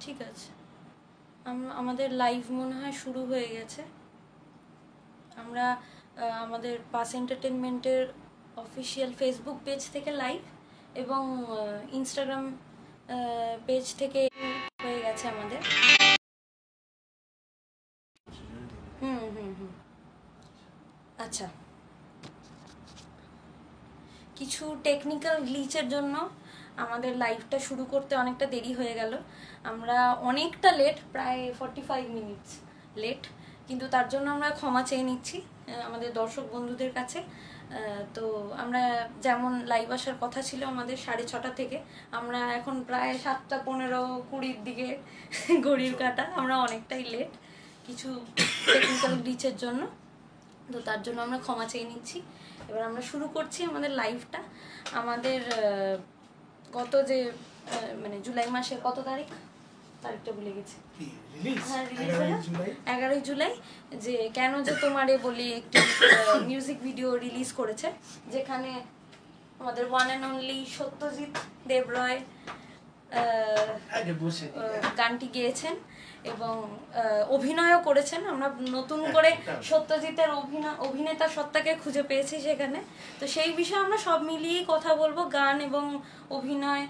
ঠিক আছে, আমাদের লাইভ মনে হয় শুরু হয়ে গেছে। আমরা আমাদের পাস এন্টারটেনমেন্টের অফিসিয়াল ফেসবুক পেজ থেকে লাইভ এবং ইনস্টাগ্রাম পেজ থেকে হয়ে গেছে আমাদের। আচ্ছা, কিছু টেকনিক্যাল গ্লিচের জন্য আমাদের লাইভটা শুরু করতে অনেকটা দেরি হয়ে গেল। আমরা অনেকটা লেট, প্রায় 45 মিনিটস লেট, কিন্তু তার জন্য আমরা ক্ষমা চেয়ে নিচ্ছি আমাদের দর্শক বন্ধুদের কাছে। তো আমরা যেমন লাইভ আসার কথা ছিল আমাদের 6:30 থেকে, আমরা এখন প্রায় 7:15-20 দিকে ঘড়ির কাঁটা, আমরা অনেকটাই লেট কিছু টেকনিক্যাল গ্লিচের জন্য। তো তার জন্য আমরা ক্ষমা চেয়ে নিচ্ছি। এবার আমরা শুরু করছি আমাদের লাইভটা। আমাদের গত যে মানে জুলাই মাসের কত তারিখটা ভুলে গেছি, হ্যাঁ রিলিজ হলো 11 জুলাই, যে কেন যে তোমারে বলি একটি মিউজিক ভিডিও রিলিজ করেছে, যেখানে আমাদের ওয়ান অ্যান্ড অনলি সত্যজিৎ দেবরয় গানটি গেয়েছেন এবং অভিনয়ও করেছেন। আমরা নতুন করে সত্যজিতের অভিনেতা সত্তাকে খুঁজে পেয়েছি সেখানে। তো সেই বিষয়ে আমরা সব মিলিয়েই কথা বলবো, গান এবং অভিনয়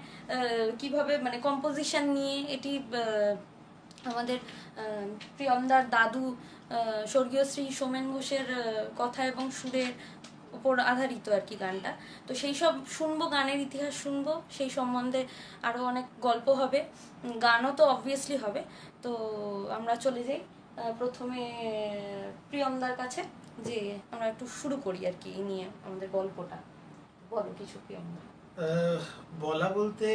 কিভাবে মানে কম্পোজিশন নিয়ে। এটি আমাদের প্রিয়মদার দাদু স্বর্গীয় শ্রী সোমেন ঘোষের কথা এবং সুরের উপর আধারিত আর কি গানটা। তো সেই সব শুনবো, গানের ইতিহাস শুনবো, সেই সম্বন্ধে আরও অনেক গল্প হবে, গানও তো অবভিয়াসলি হবে। তো আমরা চলে যাই প্রথমে প্রিয়মদার কাছে, যে আমরা একটু শুরু করি আর কি এই নিয়ে আমাদের গল্পটা। বলো কিছু প্রিয়মদা। বলা বলতে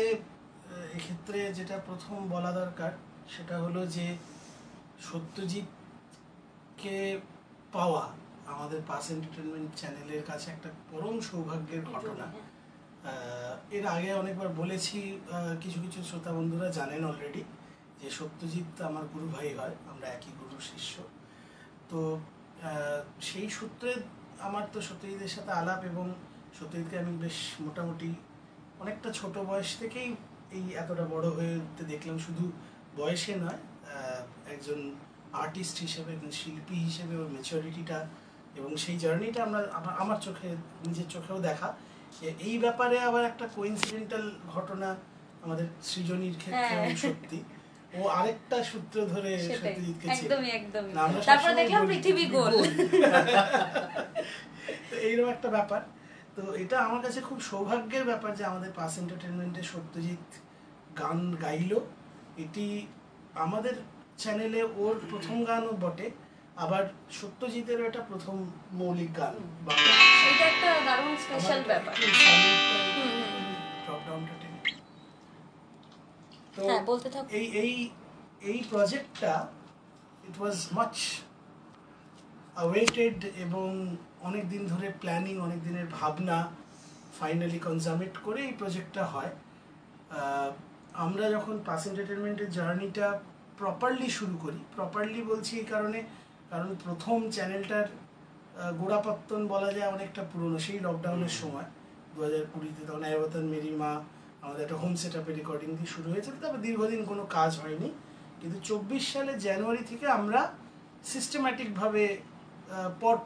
এক্ষেত্রে যেটা প্রথম বলা দরকার সেটা হলো যে সত্যজিৎকে পাওয়া আমাদের পাস এন্টারটেনমেন্ট চ্যানেলের কাছে একটা পরম সৌভাগ্যের ঘটনা। এর আগে অনেকবার বলেছি, কিছু কিছু শ্রোতা বন্ধুরা জানেন অলরেডি যে সত্যজিৎ আমার গুরু ভাই হয়, আমরা একই গুরুর শিষ্য। তো সেই সূত্রে আমার তো সত্যজিতের সাথে আলাপ, এবং সত্যজিৎকে আমি বেশ মোটামুটি অনেকটা ছোট বয়স থেকেই এই এতটা বড় হয়ে উঠতে দেখলাম। শুধু বয়সে নয়, একজন আর্টিস্ট হিসেবে, একজন শিল্পী হিসেবে ওর ম্যাচুরিটিটা এবং সেই জার্নিটা আমরা আমার চোখে, নিজের চোখেও দেখা। এই ব্যাপারে আবার একটা কোইন্সিডেন্টাল ঘটনা আমাদের সৃজনীর ক্ষেত্রে সত্যি, ও আরেকটা সূত্র ধরে সত্যজিৎকে একদমই তারপর দেখলাম পৃথিবী গোল। তো এইরকম একটা ব্যাপার। তো এটা আমার কাছে খুব সৌভাগ্যের ব্যাপার যে আমাদের পাস এন্টারটেনমেন্টে সত্যজিৎ গান গাইলো। এটি আমাদের চ্যানেলে ওর প্রথম গানও বটে, আবার সত্যজিতেরও এটা প্রথম মৌলিক গান। এটা একটা দারুণ স্পেশাল ব্যাপার। তো এই প্রজেক্টটা ইট ওয়াজ মাচ অ্যাওয়েটেড এবং অনেক দিন ধরে প্ল্যানিং, অনেক দিনের ভাবনা, ফাইনালি কনজামিট করে এই প্রজেক্টটা হয়। আমরা যখন পাস এন্টারটেনমেন্টের জার্নিটা প্রপারলি শুরু করি, প্রপারলি বলছি এই কারণে, কারণ প্রথম চ্যানেলটার গোড়াপত্তন বলা যায় অনেকটা পুরনো, সেই লকডাউনের সময় 2020-তে, তখন আয়বতন মেরি মা আমাদের একটা হোম সেট আপে রেকর্ডিং দিয়ে শুরু হয়েছিল। তারপর দীর্ঘদিন কোনো কাজ হয়নি, কিন্তু 24 সালে জানুয়ারি থেকে আমরা সিস্টেম্যাটিকভাবে পর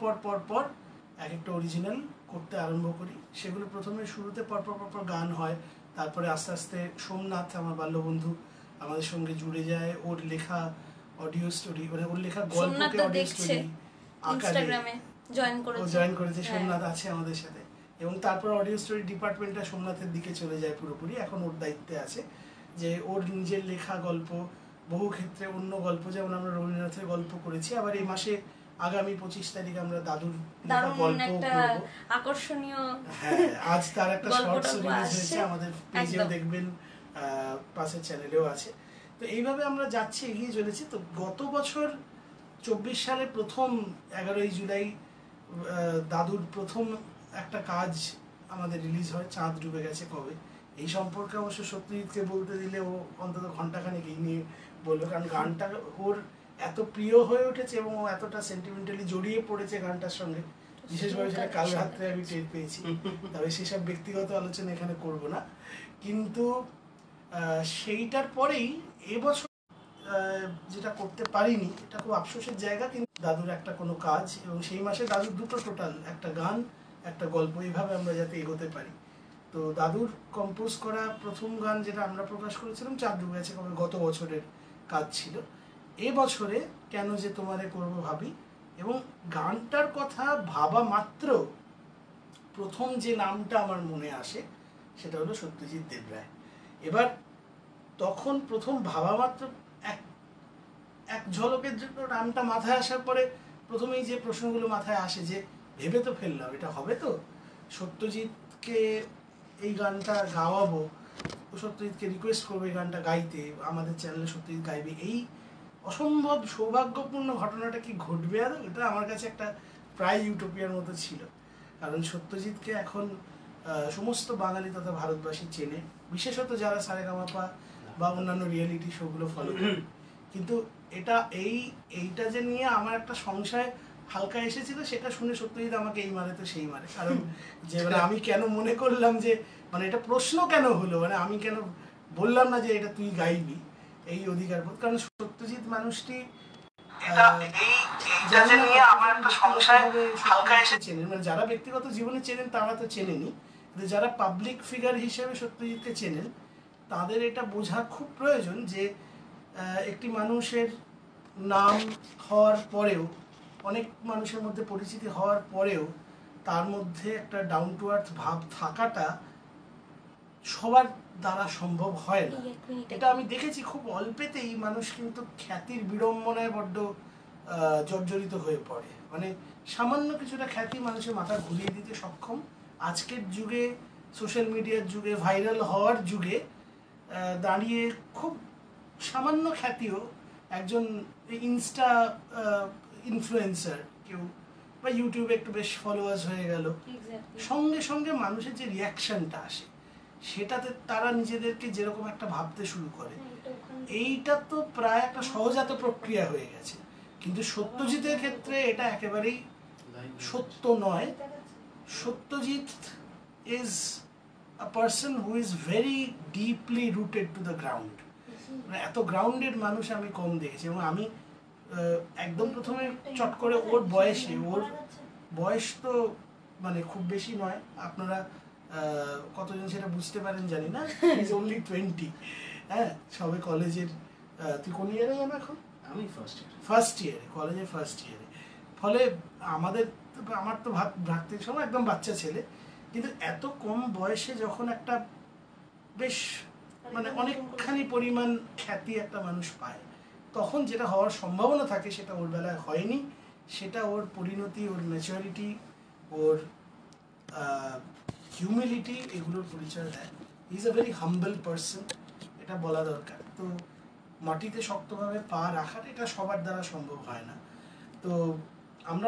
এক একটা অরিজিনাল করতে আরম্ভ করি। সেগুলো প্রথমে শুরুতে পরপর গান হয়, তারপরে আস্তে আস্তে সোমনাথ আমার বাল্যবন্ধু আমাদের সঙ্গে জুড়ে যায়। ওর লেখা অডিও স্টোরি, মানে ওর লেখা গল্পকে অডিও স্টোরি ইনস্টাগ্রামে জয়েন করেছে, সোমনাথ আছে আমাদের সাথে। এবং তারপর অডিও স্টোরি ডিপার্টমেন্টটা সোমনাথের দিকে চলে যায় পুরোপুরি, এখন ওর দায়িত্বে আছে যে ওর নিজের লেখা গল্প, বহু ক্ষেত্রে অন্য গল্প, যেমন আমরা রবীন্দ্রনাথের গল্প করেছি। আবার এই মাসে আগামী 25 তারিখ আমরা দাদুর লেখা গল্প করব, আকর্ষণীয়। হ্যাঁ, আজ তার একটা শর্টস রিলিজ হয়েছে, আমাদের পেজেও দেখবেন, পাশের চ্যানেলেও আছে। তো এইভাবে আমরা যাচ্ছি, এগিয়ে চলেছি। তো গত বছর 24 সালে প্রথম 11ই জুলাই দাদুর প্রথম একটা কাজ আমাদের রিলিজ হয়, চাঁদ ডুবে গেছে কবে। এই সম্পর্কে অবশ্য সত্যজিৎকে বলতে দিলে ও অন্তত ঘন্টাখানেক এই নিয়ে বললো, কারণ গানটা ওর এত প্রিয় হয়ে উঠেছে এবং ও এতটা সেন্টিমেন্টালি জড়িয়ে পড়েছে গানটার সঙ্গে, বিশেষভাবে সেটা কাল রাত্রে আমি টের পেয়েছি। তবে সেসব ব্যক্তিগত আলোচনা এখানে করব না। কিন্তু সেইটার পরেই এবছর যেটা করতে পারিনি, এটা খুব আফসোসের জায়গা। কিন্তু দাদুর একটা কোনো কাজ, এবং সেই মাসে দাদুর দুটো টোটাল, একটা গান একটা গল্প, এইভাবে আমরা যাতে এগোতে পারি। তো দাদুর কম্পোজ করা প্রথম গান যেটা আমরা প্রকাশ করেছিলাম চাঁদ ডুবে গেছে কবে, গত বছরের কাজ ছিল। এবছরে কেন যে তোমারে করবো ভাবি, এবং গানটার কথা ভাবা মাত্র প্রথম যে নামটা আমার মনে আসে সেটা হলো সত্যজিৎ দেবরায়। এবার তখন প্রথম ভাবা মাত্র এক ঝলকের জন্য নামটা মাথায় আসার পরে প্রথমেই যে প্রশ্নগুলো মাথায় আসে যে ভেবে তো ফেললাম এটা হবে তো, সত্যজিৎকে এই গানটা গাওয়াবো, সত্যজিৎকে রিকোয়েস্ট করবো এই গানটা গাইতে, আমাদের চ্যানেলে সত্যজিৎ গাইবে, এই অসম্ভব সৌভাগ্যপূর্ণ ঘটনাটা কি ঘটবে আরও, এটা আমার কাছে একটা প্রায় ইউটোপিয়ার মতো ছিল। কারণ সত্যজিৎকে এখন সমস্ত বাঙালি তথা ভারতবাসী চেনে, বিশেষত যারা সারেগামাপা বা অন্যান্য রিয়েলিটি শোগুলো ফলো করে। কিন্তু এইটা যে নিয়ে আমার একটা সংশয় হালকা এসেছিল, সেটা শুনে সত্যজিৎ আমাকে এই মারে তো সেই মারে। কারণ যে মানে আমি কেন মনে করলাম যে মানে এটা প্রশ্ন কেন হলো, মানে আমি কেন বললাম না যে এটা তুই গাইবি, এই অধিকার বোধ। কারণ সত্যজিৎ মানুষটি চেনেন, মানে যারা ব্যক্তিগত জীবনে চেনেন তারা তো চেনেনি, কিন্তু যারা পাবলিক ফিগার হিসেবে সত্যজিৎকে চেনেন তাদের এটা বোঝা খুব প্রয়োজন যে একটি মানুষের নাম হওয়ার পরেও, অনেক মানুষের মধ্যে পরিচিতি হওয়ার পরেও তার মধ্যে একটা ডাউন টু আর্থ ভাব থাকাটা সবার দ্বারা সম্ভব হয় না। এটা আমি দেখেছি খুব অল্পেতেই মানুষ কিন্তু খ্যাতির বিড়ম্বনায় বড্ড জর্জরিত হয়ে পড়ে, মানে সামান্য কিছুটা খ্যাতি মানুষের মাথা ঘুরিয়ে দিতে সক্ষম। আজকের যুগে, সোশ্যাল মিডিয়ার যুগে, ভাইরাল হওয়ার যুগে দাঁড়িয়ে খুব সামান্য খ্যাতিও একজন ইনস্টা ইনফ্লুয়েন্সার কেউ বা ইউটিউবে একটু বেশ ফলোয়ার্স হয়ে গেল, সঙ্গে সঙ্গে মানুষের যে রিয়াকশনটা আসে সেটাতে তারা নিজেদেরকে যেরকম একটা ভাবতে শুরু করে, এইটা তো প্রায় একটা সহজাত প্রক্রিয়া হয়ে গেছে। কিন্তু সত্যজিতের ক্ষেত্রে এটা একেবারেই সত্য নয়। Satyajit is a person who is very deeply rooted to the ground. এত গ্রাউন্ডেড মানুষ আমি কম দেখেছি। এবং আমি একদম প্রথমে চট করে ওর বয়স তো মানে খুব বেশি নয়, আপনারা কতজন সেটা বুঝতে পারেন জানি না, ইজ অনলি 20। হ্যাঁ, সবে কলেজের, তুই কোন ইয়ারে যাবে এখন? আমি ফার্স্ট ইয়ারে, কলেজের ফার্স্ট ইয়ারে। ফলে আমার তো ভাবতে সময় একদম বাচ্চা ছেলে, কিন্তু এত কম বয়সে যখন একটা বেশ মানে অনেকখানি পরিমাণ খ্যাতি একটা মানুষ পায়, তখন যেটা হওয়ার সম্ভাবনা থাকে সেটা ওর বেলায় হয়নি। সেটা ওর পরিণতি, ওর ম্যাচুরিটি, ওর হিউমিলিটি, এগুলোর পরিচয় দেয়। He is a very humble person, এটা বলা দরকার। তো মাটিতে শক্তভাবে পা রাখার এটা সবার দ্বারা সম্ভব হয় না। তো আমরা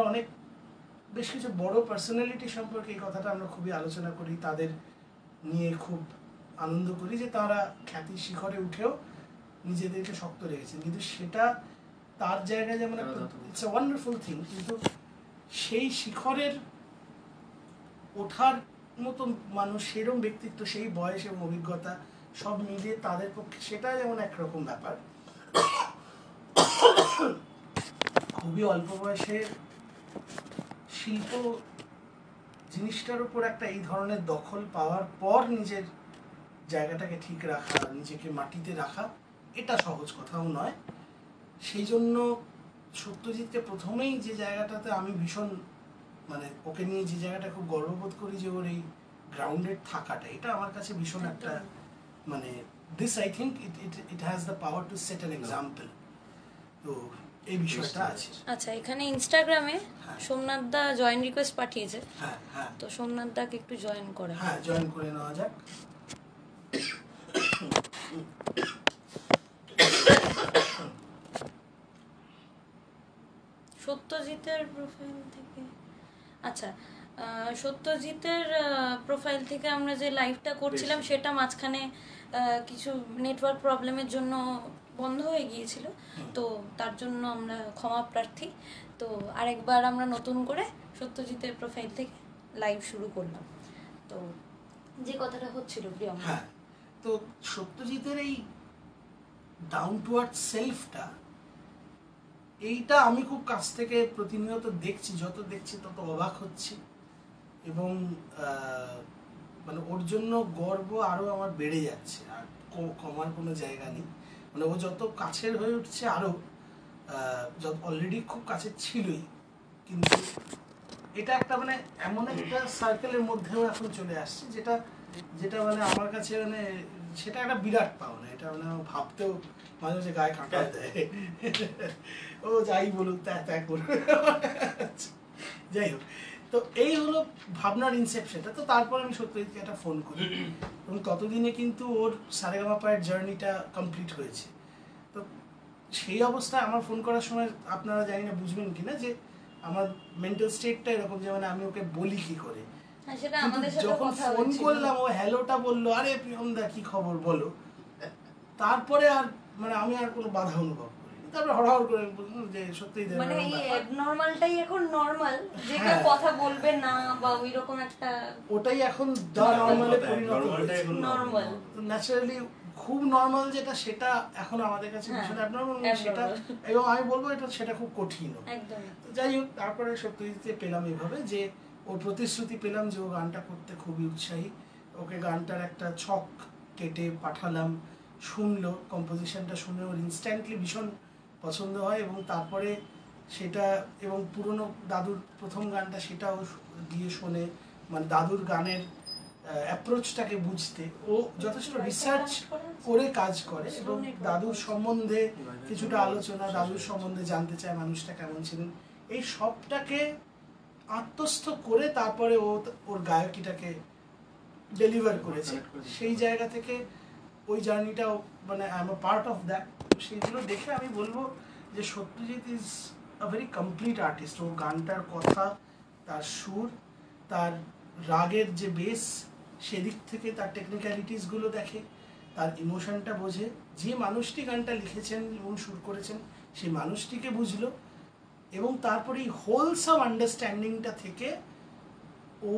বেশ কিছু বড় পার্সোনালিটি সম্পর্কে এই কথাটা আমরা খুবই আলোচনা করি, তাদের নিয়ে খুব আনন্দ করি যে তারা খ্যাতির শিখরে উঠেও নিজেদেরকে শক্ত রেখেছেন। কিন্তু সেটা তার জায়গায় যেমন একটা ইটস আ ওয়ান্ডারফুল থিং, কিন্তু সেই শিখরের ওঠার মতো মানুষ, সেরকম ব্যক্তিত্ব, সেই বয়স এবং অভিজ্ঞতা সব মিলিয়ে তাদের পক্ষে সেটা যেমন একরকম ব্যাপার। খুবই অল্প বয়সে শিল্প জিনিসটার উপর একটা এই ধরনের দখল পাওয়ার পর নিজের জায়গাটাকে ঠিক রাখা, নিজেকে মাটিতে রাখা, এটা সহজ কথাও নয়। সেই জন্য সত্যজিৎকে প্রথমেই যে জায়গাটাতে আমি ভীষণ মানে ওকে নিয়ে যে জায়গাটা খুব গর্ববোধ করি যে ওর এই গ্রাউন্ডেড থাকাটা, এটা আমার কাছে ভীষণ একটা মানে this I think it has the power to set an example. তো এই বিষয়টা আছে। আচ্ছা, এখানে ইনস্টাগ্রামে সোমনাথ দা জয়েন রিকোয়েস্ট পাঠিয়েছে। হ্যাঁ হ্যাঁ, তো সোমনাথ দাকে একটু জয়েন করে, হ্যাঁ জয়েন করে নেওয়া যাক। সত্যজিতের প্রোফাইল থেকে, আচ্ছা সত্যজিতের প্রোফাইল থেকে আমরা যে লাইভটা করছিলাম সেটা মাঝখানে কিছু নেটওয়ার্ক প্রবলেমের জন্য বন্ধ হয়ে গিয়েছিল, তো তার জন্য আমরা ক্ষমা প্রার্থী। তো আরেকবার আমরা নতুন করে সত্যজিতের প্রোফাইল থেকে লাইভ শুরু করলাম। তো যে কথাটা হচ্ছিল প্রিয়ম, হ্যাঁ, তো সত্যজিতের এই ডাউন টু আর্থ সেলফটা, এইটা আমি খুব কাছ থেকে প্রতিনিয়ত দেখছি, যত দেখছি তত অবাক হচ্ছি। এবং মানে ওর জন্য গর্ব আরও আমার বেড়ে যাচ্ছে, আর কমার কোনো জায়গা নেই। মানে ও যত কাছের হয়ে উঠছে আরও, যত অলরেডি খুব কাছের ছিলই, কিন্তু এটা একটা মানে এমন একটা সার্কেলের মধ্যেও এখন চলে আসছে যেটা যেটা মানে আমার কাছে মানে সেটা একটা বিরাট পাওনা। এটা মানে আমার ভাবতেও মাঝে মাঝে গায়ে কাঁটা দেয়। ও যাই বলুক ত্যাগ করবে। যাই হোক, তো এই হলো ভাবনার ইনসেপশনটা। তো তারপর আমি সত্যজিৎকে একটা ফোন করি, এবং ততদিনে কিন্তু ওর সারেগামাপায়ের জার্নিটা কমপ্লিট হয়েছে। তো সেই অবস্থায় আমার ফোন করার সময় আপনারা জানি না বুঝবেন কিনা যে আমার মেন্টাল স্টেটটা এরকম যে মানে আমি ওকে বলি কি করে। যখন ফোন করলাম ও হ্যালোটা বললো, আরে প্রিয়মদা কি খবর বলো, তারপরে আর মানে আমি আর কোনো বাধা অনুভব করিনি। তারপরে হড়হড় করে বললাম যে সত্যিই মানে এই নরমালটাই এখন নরমাল, যে কেউ কথা বলবে না বা ওই রকম একটা, ওটাই এখন দা নরমালে পরিণত হয়েছে। নরমাল ন্যাচারালি খুব নরমাল যেটা, সেটা এখন আমাদের কাছে ভীষণ অ্যাবনর্মাল সেটা, এবং আমি বলবো এটা সেটা খুব কঠিন। একদম। যাই হোক, তারপরে সত্যজিৎকে পেলাম এভাবে যে ওর প্রতিশ্রুতি পেলাম যে ও গানটা করতে খুবই উৎসাহী। ওকে গানটার একটা ছক কেটে পাঠালাম, শুনলো, কম্পোজিশনটা শুনে ওর ইনস্ট্যান্টলি ভীষণ পছন্দ হয়, এবং তারপরে সেটা এবং পুরনো দাদুর প্রথম গানটা সেটাও গিয়ে শোনে, মানে দাদুর গানের অ্যাপ্রোচটাকে বুঝতে ও যথেষ্ট রিসার্চ করে কাজ করে, এবং দাদুর সম্বন্ধে কিছুটা আলোচনা, দাদুর সম্বন্ধে জানতে চায় মানুষটা কেমন ছিলেন, এই সবটাকে আত্মস্থ করে তারপরে ও ওর গায়কিটাকে ডেলিভার করেছে। সেই জায়গা থেকে ওই জার্নিটাও মানে I am a part of that. সেইগুলো দেখে আমি বলবো যে Satyajit is a very complete artist. ও গানটার কথা, তার সুর, তার রাগের যে বেস, সেদিক থেকে তার টেকনিক্যালিটিসগুলো দেখে, তার ইমোশনটা বোঝে। যে মানুষটি গানটা লিখেছেন এবং সুর করেছেন সেই মানুষটিকে বুঝলো, এবং তারপরে এই হোলসাম আন্ডারস্ট্যান্ডিংটা থেকে ও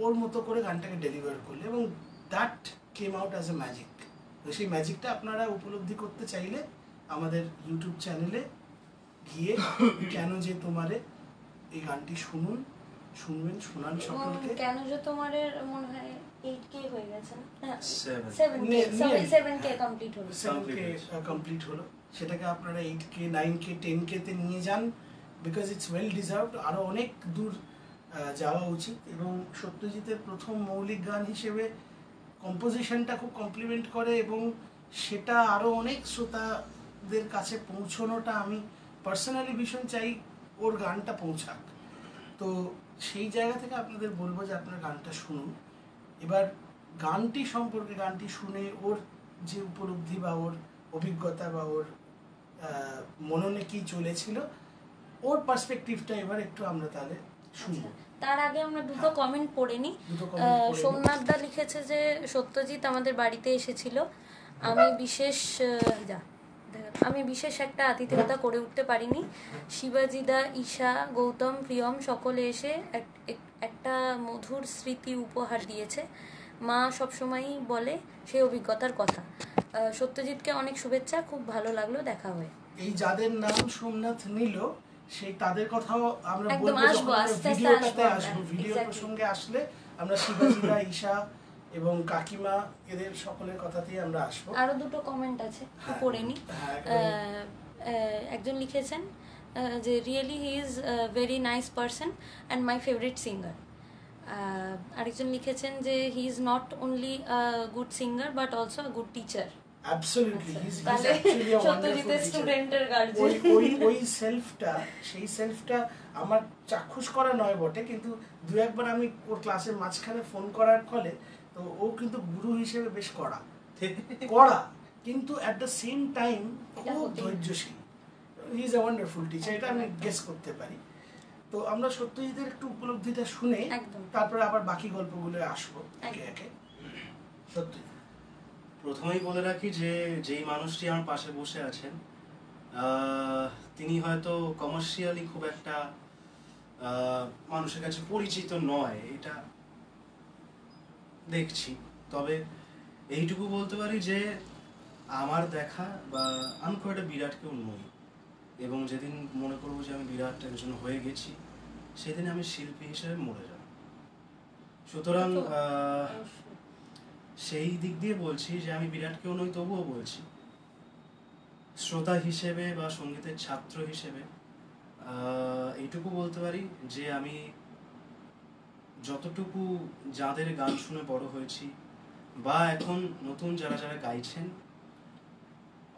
ওর মতো করে গানটাকে ডেলিভার করলো, এবং that came out as a magic. তো সেই ম্যাজিকটা আপনারা উপলব্ধি করতে চাইলে আমাদের ইউটিউব চ্যানেলে গিয়ে কেন যে তোমারে এই গানটি শুনুন, শুনবেন, শোনান সকলকে। কেন যে তোমারে মনে হয় 8K হয়ে গেছে, 7K কমপ্লিট হলো। সেটাকে আপনারা 8K 9K 10K তে নিয়ে যান, বিকজ ইটস ওয়েল ডিজার্ভড। আরও অনেক দূর যাওয়া উচিত। এবং সত্যজিতের প্রথম মৌলিক গান হিসেবে কম্পোজিশনটা খুব কমপ্লিমেন্ট করে, এবং সেটা আরও অনেক শ্রোতাদের কাছে পৌঁছানোটা আমি পার্সোনালি ভীষণ চাই ওর গানটা পৌঁছাক। তো সেই জায়গা থেকে আপনাদের বলবো যে আপনার গানটা শুনুন। এবার গানটি সম্পর্কে, গানটি শুনে ওর যে উপলব্ধি বা ওর অভিজ্ঞতা বা ওর মননে কি চলেছিল, ওর পার্সপেক্টিভটা এবার একটু আমরা তাহলে শুনবো। তার আগে আমরা দুটো কমেন্ট পড়ে নিই। সোমনাথ দা লিখেছে যে সত্যজিৎ আমাদের বাড়িতে এসেছিল, আমি বিশেষ একটা আতিথেয়তা করে উঠতে পারিনি। শিবাজিদা, ঈশা, গৌতম, প্রিয়ম সকলে এসে একটা মধুর স্মৃতি উপহার দিয়েছে। মা সবসময়ই বলে সেই অভিজ্ঞতার কথা। সত্যজিৎকে অনেক শুভেচ্ছা, খুব ভালো লাগলো দেখা হয়ে। এই যাদের নাম সোমনাথ নিল সেই তাদের কথাও আমরা বলবো, ভিডিওটাতে আসবো, ভিডিও প্রসঙ্গে আসলে আমরা শিবাজিদা, ঈশা এবং কাকিমা এদের সকলের কথাতেই আমরা আসবো। আরো দুটো কমেন্ট আছে, পড়ে নি। একজন লিখেছেন যে really he is very nice person and my favourite singer. আরেকজন লিখেছেন যে he is not only a good singer but also a good teacher. Absolutely, he's actually a wonderful teacher. ওই সেই সেলফটা আমার চাক্ষুষ করা নয় বটে, কিন্তু দু একবার আমি ওর ক্লাসের মাঝখানে ফোন করার ফলে তো ও কিন্তু গুরু হিসেবে বেশ কড়া, কিন্তু অ্যাট দ্য সেম টাইম খুব ধৈর্যশীল। He is a wonderful teacher, এটা আমি গেস করতে পারি। তো আমরা সত্যজিতের একটু উপলব্ধিটা শুনে তারপরে আবার বাকি গল্পগুলো আসবো একে একে। সত্যি প্রথমেই বলে রাখি যে যেই মানুষটি আমার পাশে বসে আছেন তিনি হয়তো কমার্শিয়ালি খুব একটা মানুষের কাছে পরিচিত নয়, এটা দেখছি। তবে এইটুকু বলতে পারি যে আমার দেখা বা আমি খুব একটা বিরাট কেউ নই, এবং যেদিন মনে করবো যে আমি বিরাট একজন হয়ে গেছি সেদিন আমি শিল্পী হিসেবে মরে যাব। সুতরাং সেই দিক দিয়ে বলছি যে আমি বিরাট কেউ নই, তবুও বলছি শ্রোতা হিসেবে বা সঙ্গীতের ছাত্র হিসেবে এইটুকু বলতে পারি যে আমি যতটুকু যাদের গান শুনে বড় হয়েছি বা এখন নতুন যারা যারা গাইছেন,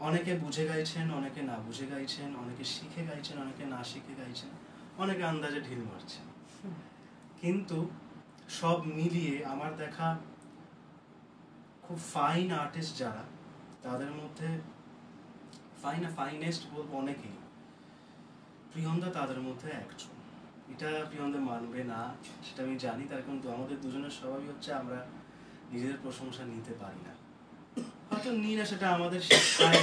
অনেকে বুঝে গাইছেন, অনেকে না বুঝে গাইছেন, অনেকে শিখে গাইছেন, অনেকে না শিখে গাইছেন, অনেকে আন্দাজে ঢিল মারছেন, কিন্তু সব মিলিয়ে আমার দেখা খুব ফাইন আর্টিস্ট যারা, তাদের মধ্যে ফাইনেস্ট বলবো অনেকেই, প্রিয়ন্দা তাদের মধ্যে একজন। এটা প্রিয়ন্দা মানবে না সেটা আমি জানি, তার কিন্তু আমাদের দুজনের স্বভাবই হচ্ছে আমরা নিজেদের প্রশংসা নিতে পারি না, হয়তো নিই না, সেটা আমাদের শিক্ষায়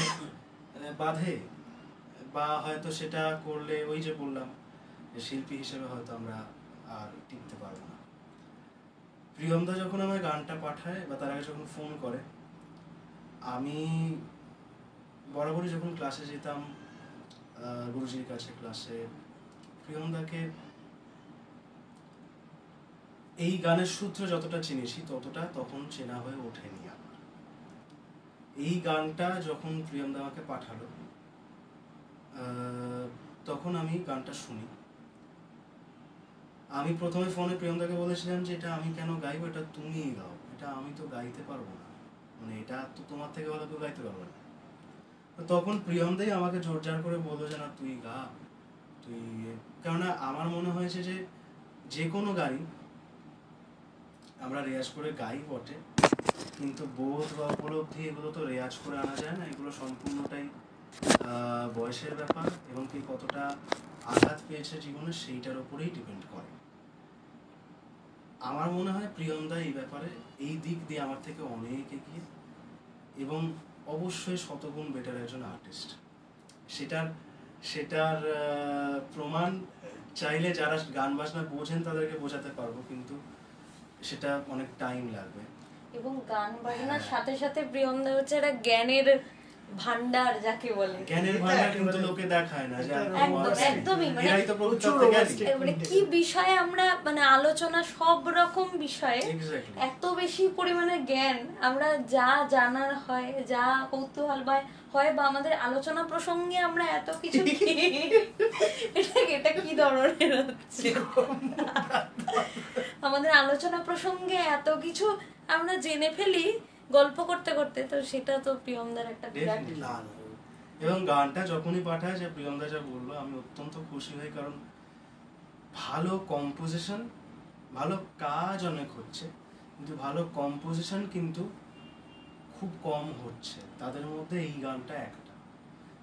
বাধে, বা হয়তো সেটা করলে ওই যে বললাম যে শিল্পী হিসেবে হয়তো আমরা আর টিকতে পারবো না। প্রিয়ন্দা যখন আমার গানটা পাঠায় বা তার আগে যখন ফোন করে, আমি বরাবরই যখন ক্লাসে যেতাম গুরুজির কাছে ক্লাসে, প্রিয়ন্দাকে এই গানের সূত্র যতটা চিনেছি ততটা তখন চেনা হয়ে ওঠেনি আমার। এই গানটা যখন প্রিয়ন্দা আমাকে পাঠালো, তখন আমি গানটা শুনি। আমি প্রথমে ফোনে প্রিয়ন্দাকে বলেছিলাম যে এটা আমি কেন গাইবো, এটা তুমিই গাও, এটা আমি তো গাইতে পারবো না, মানে এটা তো তোমার থেকে ভালো কেউ গাইতে পারবো না। তখন প্রিয়ন্দাই আমাকে জোরজার করে বললো যে না তুই গা, তুই, কেননা আমার মনে হয়েছে যে যে কোনো গান আমরা রেয়াজ করে গাই বটে, কিন্তু বোধ বা উপলব্ধি এগুলো তো রেয়াজ করে আনা যায় না, এগুলো সম্পূর্ণটাই বয়সের ব্যাপার এবং কি কতটা আঘাত পেয়েছে জীবনে সেইটার উপরেই ডিপেন্ড করে। আমার মনে হয় প্রিয়ন্দা এই ব্যাপারে এই দিক দিয়ে আমার থেকে অনেক এগিয়ে এবং অবশ্যই শতগুণ বেটার একজন আর্টিস্ট। সেটার প্রমাণ চাইলে যারা গান বাজনা বোঝেন তাদেরকে বোঝাতে পারবো, কিন্তু সেটা অনেক টাইম লাগবে। এবং গান বাজনার সাথে সাথে প্রিয়ন্দা হচ্ছে একটা জ্ঞানের ভান্ডার যাকে বলে। জ্ঞানের ভান্ডার কিন্তু লোকে দেখায় না, যে একদমই মানে কি বিষয়ে আমরা মানে আলোচনা, সব রকম বিষয়ে এত বেশি পরিমাণে জ্ঞান, আমরা যা জানার হয়, যা কৌতূহল হয় বা আমাদের আলোচনা প্রসঙ্গে আমরা এত কিছু এটা কি ধরনের হচ্ছে আমাদের আলোচনা প্রসঙ্গে এত কিছু আমরা জেনে ফেলি গল্প করতে করতে, তো সেটা তো প্রিয়ন্দার একটা বিরাট। এবং গানটা যখনই পাঠায় যে প্রিয়ন্দা যা বললো, আমি অত্যন্ত খুশি হই, কারণ ভালো কম্পোজিশন, ভালো কাজ অনেক হচ্ছে, কিন্তু ভালো কম্পোজিশন কিন্তু খুব কম হচ্ছে। তাদের মধ্যে এই গানটা একটা,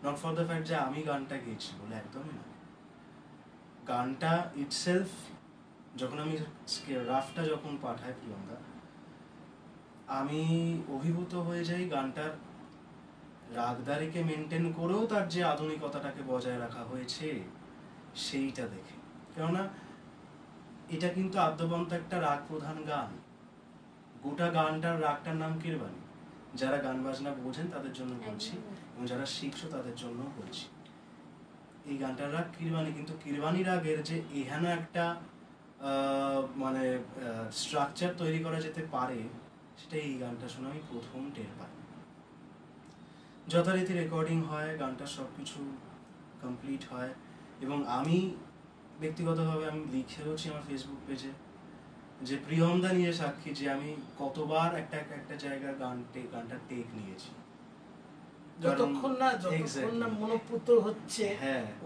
নট ফর দ্য ফ্যাক্ট যে আমি গানটা গেয়েছি বলে, একদমই না। গানটা ইটসেলফ, যখন আমি রাফটা যখন পাঠাই প্রিয়ন্দা, আমি অভিভূত হয়ে যাই গানটার রাগদারিকে মেনটেন করেও তার যে আধুনিকতাটাকে বজায় রাখা হয়েছে সেইটা দেখে। কেননা এটা কিন্তু আদ্যবন্ত একটা রাগ প্রধান গান, গোটা গানটার রাগটার নাম কিরবানি। যারা গান বাজনা বোঝেন তাদের জন্য বলছি, এবং যারা শিখছো তাদের জন্য বলছি, এই গানটার রাগ কিরবানি। কিন্তু কিরবানি রাগের যে এহেন একটা মানে স্ট্রাকচার তৈরি করা যেতে পারে, সেটা এই গানটা শুনে আমি প্রথম টের পাই। যথারীতি রেকর্ডিং হয়, গানটা সবকিছু কমপ্লিট হয়, এবং আমি ব্যক্তিগতভাবে আমি লিখেওছি আমার ফেসবুক পেজে যে প্রিয়ন্দা নিয়ে সাক্ষী যে আমি কতবার একটা জায়গার গানটা টেক নিয়েছি। যতক্ষণ না মনোপুত হচ্ছে,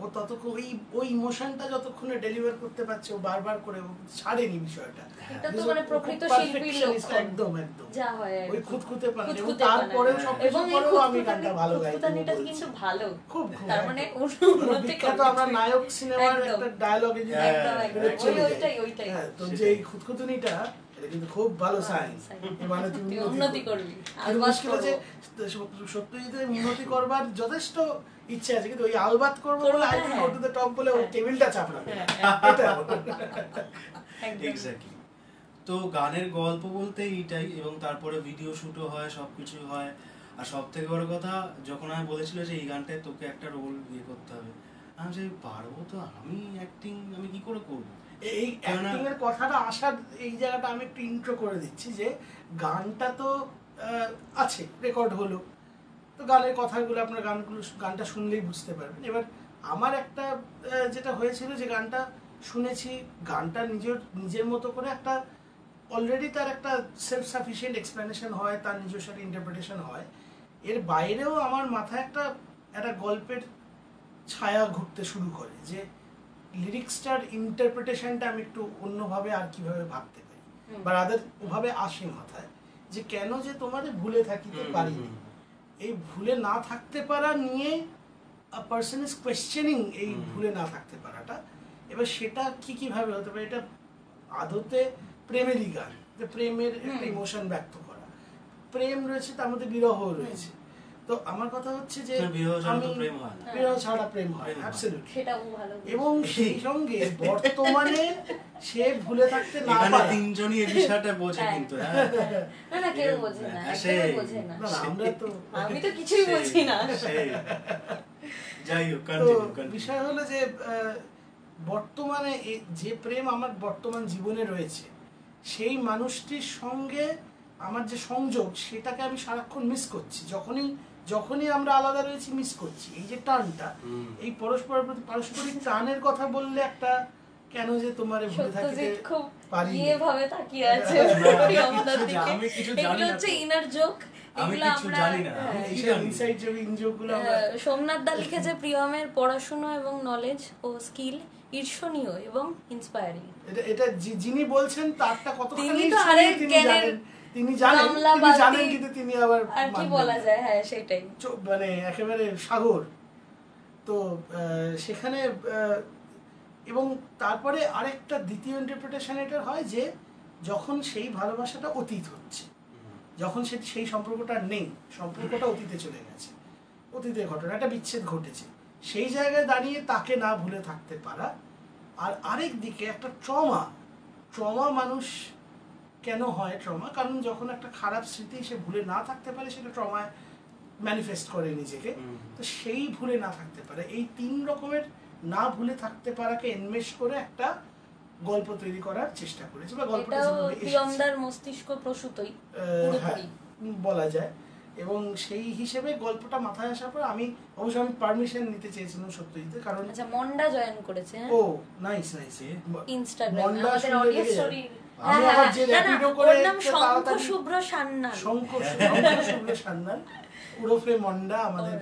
ও ততক্ষণ ওই ইমোশনটা যতক্ষণে ডেলিভার করতে পারছে, ও বারবার করে ছাড়েনি বিষয়টা। এটা তো মানে প্রকৃত শিল্পীর লক্ষণ, একদম একদম যা হয় ওই খুঁতখুঁতে পারে, এবং তারপরেও সবকিছু পরেও আমি গানটা ভালো গাই, খুঁতখুঁতানিটা কিন্তু ভালো, খুব তার মানে উন্নতি বিখ্যাত আমরা নায়ক সিনেমার একটা ডায়লগে যে ওইটাই তো যে এই খুঁতখুঁতানিটা, এটা কিন্তু খুব ভালো সাইন, মানে তুমি উন্নতি করবি। আর মুশকিল আছে সত্যি যদি উন্নতি করবার যথেষ্ট ইচ্ছা আছে, কিন্তু ওই আলবাত করবো বলে I will go to the top বলে ওই টেবিলটা চাপড়াবে, এটা এক্স্যাক্টলি। তো গানের গল্প বলতে এইটাই, এবং তারপরে ভিডিও শুটও হয়, সবকিছু হয়। আর সব থেকে বড় কথা, যখন আমি বলেছিল যে এই গানটায় তোকে একটা রোল ইয়ে করতে হবে, আমি যে পারবো তো, আমি অ্যাক্টিং আমি কি করে করবো? এই অ্যাক্টিং এর কথাটা আসার এই জায়গাটা আমি একটু ইন্ট্রো করে দিচ্ছি যে গানটা তো আছে, রেকর্ড হলো, তো গানের কথাগুলো আপনার গানটা শুনলেই বুঝতে পারবেন। এবার আমার একটা যেটা হয়েছিল যে গানটা শুনেছি, গানটা নিজের মতো করে একটা অলরেডি তার একটা সেলফ সাফিসিয়েন্ট এক্সপ্লেনেশন হয়, তার নিজস্ব একটা ইন্টারপ্রিটেশন হয়। এর বাইরেও আমার মাথায় একটা গল্পের ছায়া ঘুরতে শুরু করে যে লিরিক্সটার ইন্টারপ্রিটেশনটা আমি একটু অন্যভাবে আর কিভাবে ভাবতে পারি, বা রাদার ওভাবে আসে মাথায় যে কেন যে তোমাদের ভুলে থাকিতে পারি। এই ভুলে না থাকতে পারা নিয়ে আ পার্সন ইজ কোয়েশ্চেনিং এই ভুলে না থাকতে পারাটা। এবার সেটা কিভাবে হতে পারে, এটা আদতে প্রেমেরই গান, যে প্রেমের একটা ইমোশন ব্যক্ত করা, প্রেম রয়েছে, তার মধ্যে বিরহ রয়েছে। তো আমার কথা হচ্ছে যে বিরহ ছাড়া প্রেম হয়, অ্যাবসলিউটলি। এবং সেই সঙ্গে বর্তমানে সে ভুলে থাকতে না পারে, তিনজনই এই বিষয়টা বোঝে, কিন্তু না কেউ বোঝে না, কেউ বোঝে না, আমি তো কিছুই বুঝি না। যাই হোক, বিষয় হলো যে বর্তমানে যে প্রেম আমার বর্তমান জীবনে রয়েছে, সেই মানুষটির সঙ্গে আমার যে সংযোগ, সেটাকে আমি সারাক্ষণ মিস করছি। যখনই আমরা আলাদা রয়েছি মিস করছি। এই যে টানটা, এই পরস্পরের প্রতি পারস্পরিক টানের কথা বললে একটা কেন যে তোমারে ভুলে থাকিতে পারি এভাবে তাকিয়ে আছে প্রিয়মদার দিকে, এগুলো হচ্ছে ইনার জোক, এগুলো আমরা ইনসাইড জোক, ইনজোকগুলো সোমনাথ দা লিখেছে প্রিয়মের পড়াশোনা এবং নলেজ ও স্কিল ঈর্ষণীয় এবং ইন্সপায়ারিং। এটা যিনি বলছেন তারটা কতখানি তিনি তো আরেক জ্ঞানের তিনি জানেন কিন্তু তিনি আবার আর কি বলা যায়, হ্যাঁ সেটাই, মানে একেবারে সাগর। তো সেখানে এবং তারপরে আরেকটা দ্বিতীয় ইন্টারপ্রিটেশন এটা হয় যে যখন সেই ভালোবাসাটা অতীত হচ্ছে, যখন সেই সম্পর্কটা নেই, সম্পর্কটা অতীতে চলে গেছে, অতীতের ঘটনা, একটা বিচ্ছেদ ঘটেছে, সেই জায়গায় দাঁড়িয়ে তাকে না ভুলে থাকতে পারা। আর আরেক দিকে একটা ট্রমা মানুষ কেন হয় ট্রমা, কারণ যখন একটা খারাপ স্মৃতি সে ভুলে না থাকতে পারে, সেটা ট্রমায় ম্যানিফেস্ট করে নিজেকে। তো সেই ভুলে না থাকতে পারে, এই তিন রকমের না ভুলে থাকতে পারাকে এনমেশ করে একটা গল্প তৈরি করার চেষ্টা করেছে, বা গল্পটা প্রিয়মদার মস্তিষ্ক প্রসূতই পুরোপুরি বলা যায়। এবং সেই হিসেবে গল্পটা মাথায় আসার পর আমি পারমিশন নিতে চেয়েছিলাম সত্যজিৎ, কারণ আচ্ছা মন্ডা জয়েন করেছে, ও নাইস ইনস্টাগ্রামে আমাদের অডিও স্টোরি, আমি আবার যে র্যাপিডো করে ওর নাম শঙ্খ শুভ্র সান্যাল উরফে মন্ডা, আমাদের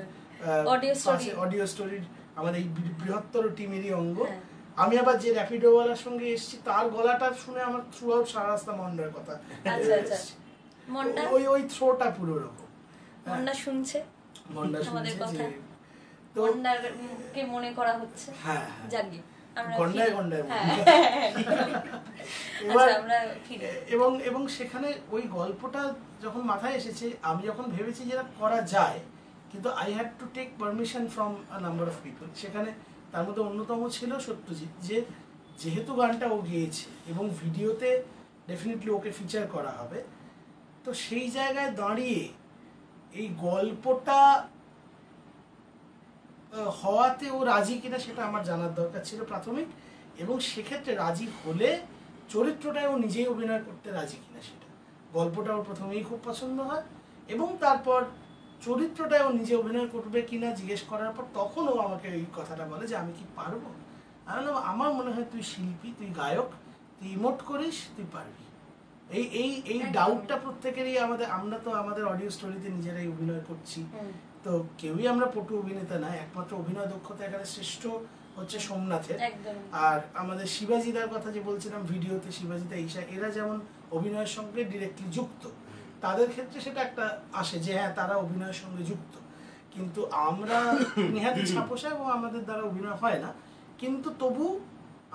অডিও স্টোরির আমাদের এই বৃহত্তর টিমেরই অঙ্গ। আমি আবার যে র্যাপিডোওয়ালার সঙ্গে এসেছি, তার গলাটা শুনে আমার থ্রু আউট সারা রাস্তা মন্ডার কথা, মন্ডা ওই থ্রোটা পুরো রকম মন্ডা শুনছে আমাদের কথা, তো মন্ডাকে মনে করা হচ্ছে, জানি এবং সেখানে ওই গল্পটা যখন মাথায় এসেছে, আমি যখন ভেবেছি যেটা করা যায়, কিন্তু I had to take permission from a number of people. সেখানে তার মধ্যে অন্যতম ছিল সত্যজিৎ, যেহেতু গানটা ও গেয়েছে এবং ভিডিওতে ডেফিনেটলি ওকে ফিচার করা হবে, তো সেই জায়গায় দাঁড়িয়ে এই গল্পটা হওয়াতে ও রাজি কিনা সেটা আমার জানার দরকার ছিল প্রাথমিক, এবং সেক্ষেত্রে রাজি হলে চরিত্রটায় ও নিজেই অভিনয় করতে রাজি কিনা সেটা, গল্পটা ওর প্রথমেই খুব পছন্দ হয়, এবং তারপর চরিত্রটায় ও নিজে অভিনয় করবে কিনা জিজ্ঞেস করার পর তখন ও আমাকে এই কথাটা বলে যে আমি কি পারবো। আমার মনে হয় তুই শিল্পী, তুই গায়ক, তুই ইমোট করিস, তুই পারবি। এই ডাউটটা প্রত্যেকেরই আমরা তো আমাদের অডিও স্টোরিতে নিজেরাই অভিনয় করছি, তো কেউই আমরা পটু অভিনেতা না, একমাত্র অভিনয় দক্ষতা এখানে শ্রেষ্ঠ হচ্ছে সোমনাথের। আর আমাদের শিবাজিদার কথা যে বলছিলাম ভিডিওতে, শিবাজিদা, ঈশা, এরা যেমন অভিনয়ের সঙ্গে ডিরেক্টলি যুক্ত, তাদের ক্ষেত্রে সেটা একটা আসে যে হ্যাঁ তারা অভিনয়ের সঙ্গে যুক্ত, কিন্তু আমরা নিহাতি ছাপোষা এবং আমাদের দ্বারা অভিনয় হয় না, কিন্তু তবু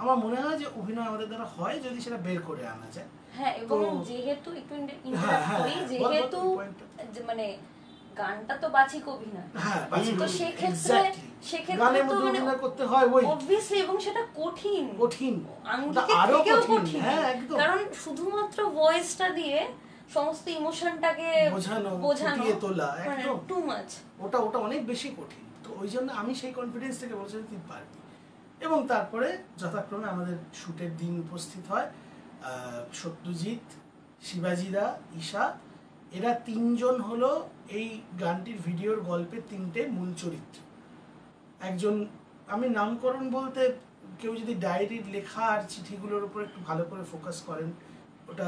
আমার মনে হয় যে অভিনয় আমাদের দ্বারা হয় যদি সেটা বের করে আনা যায়। হ্যাঁ, এবং যেহেতু একটু ইন্টারাপ্ট করি, যেহেতু মানে গানটা তো বাচিক অভিনয়, তো সেক্ষেত্রে তো মানে করতে হয় ওই obviously, এবং সেটা কঠিন আরো কঠিন, কারণ শুধুমাত্র ভয়েসটা দিয়ে সমস্ত ইমোশনটাকে বোঝানো বোঝানো ফুটিয়ে তোলা মানে একদম টু মাচ। ওটা ওটা অনেক বেশি কঠিন। তো ওই জন্য আমি সেই কনফিডেন্স থেকে বলছিলাম তুই পারবি। এবং তারপরে যথাক্রমে আমাদের শ্যুটের দিন উপস্থিত হয়। সত্যজিৎ, শিবাজিদা, ঈশা, এরা তিনজন হলো এই গানটির ভিডিওর গল্পের তিনটে মূল চরিত্র। একজন, আমি নামকরণ বলতে কেউ যদি ডায়েরির লেখা আর চিঠিগুলোর উপর একটু ভালো করে ফোকাস করেন, ওটা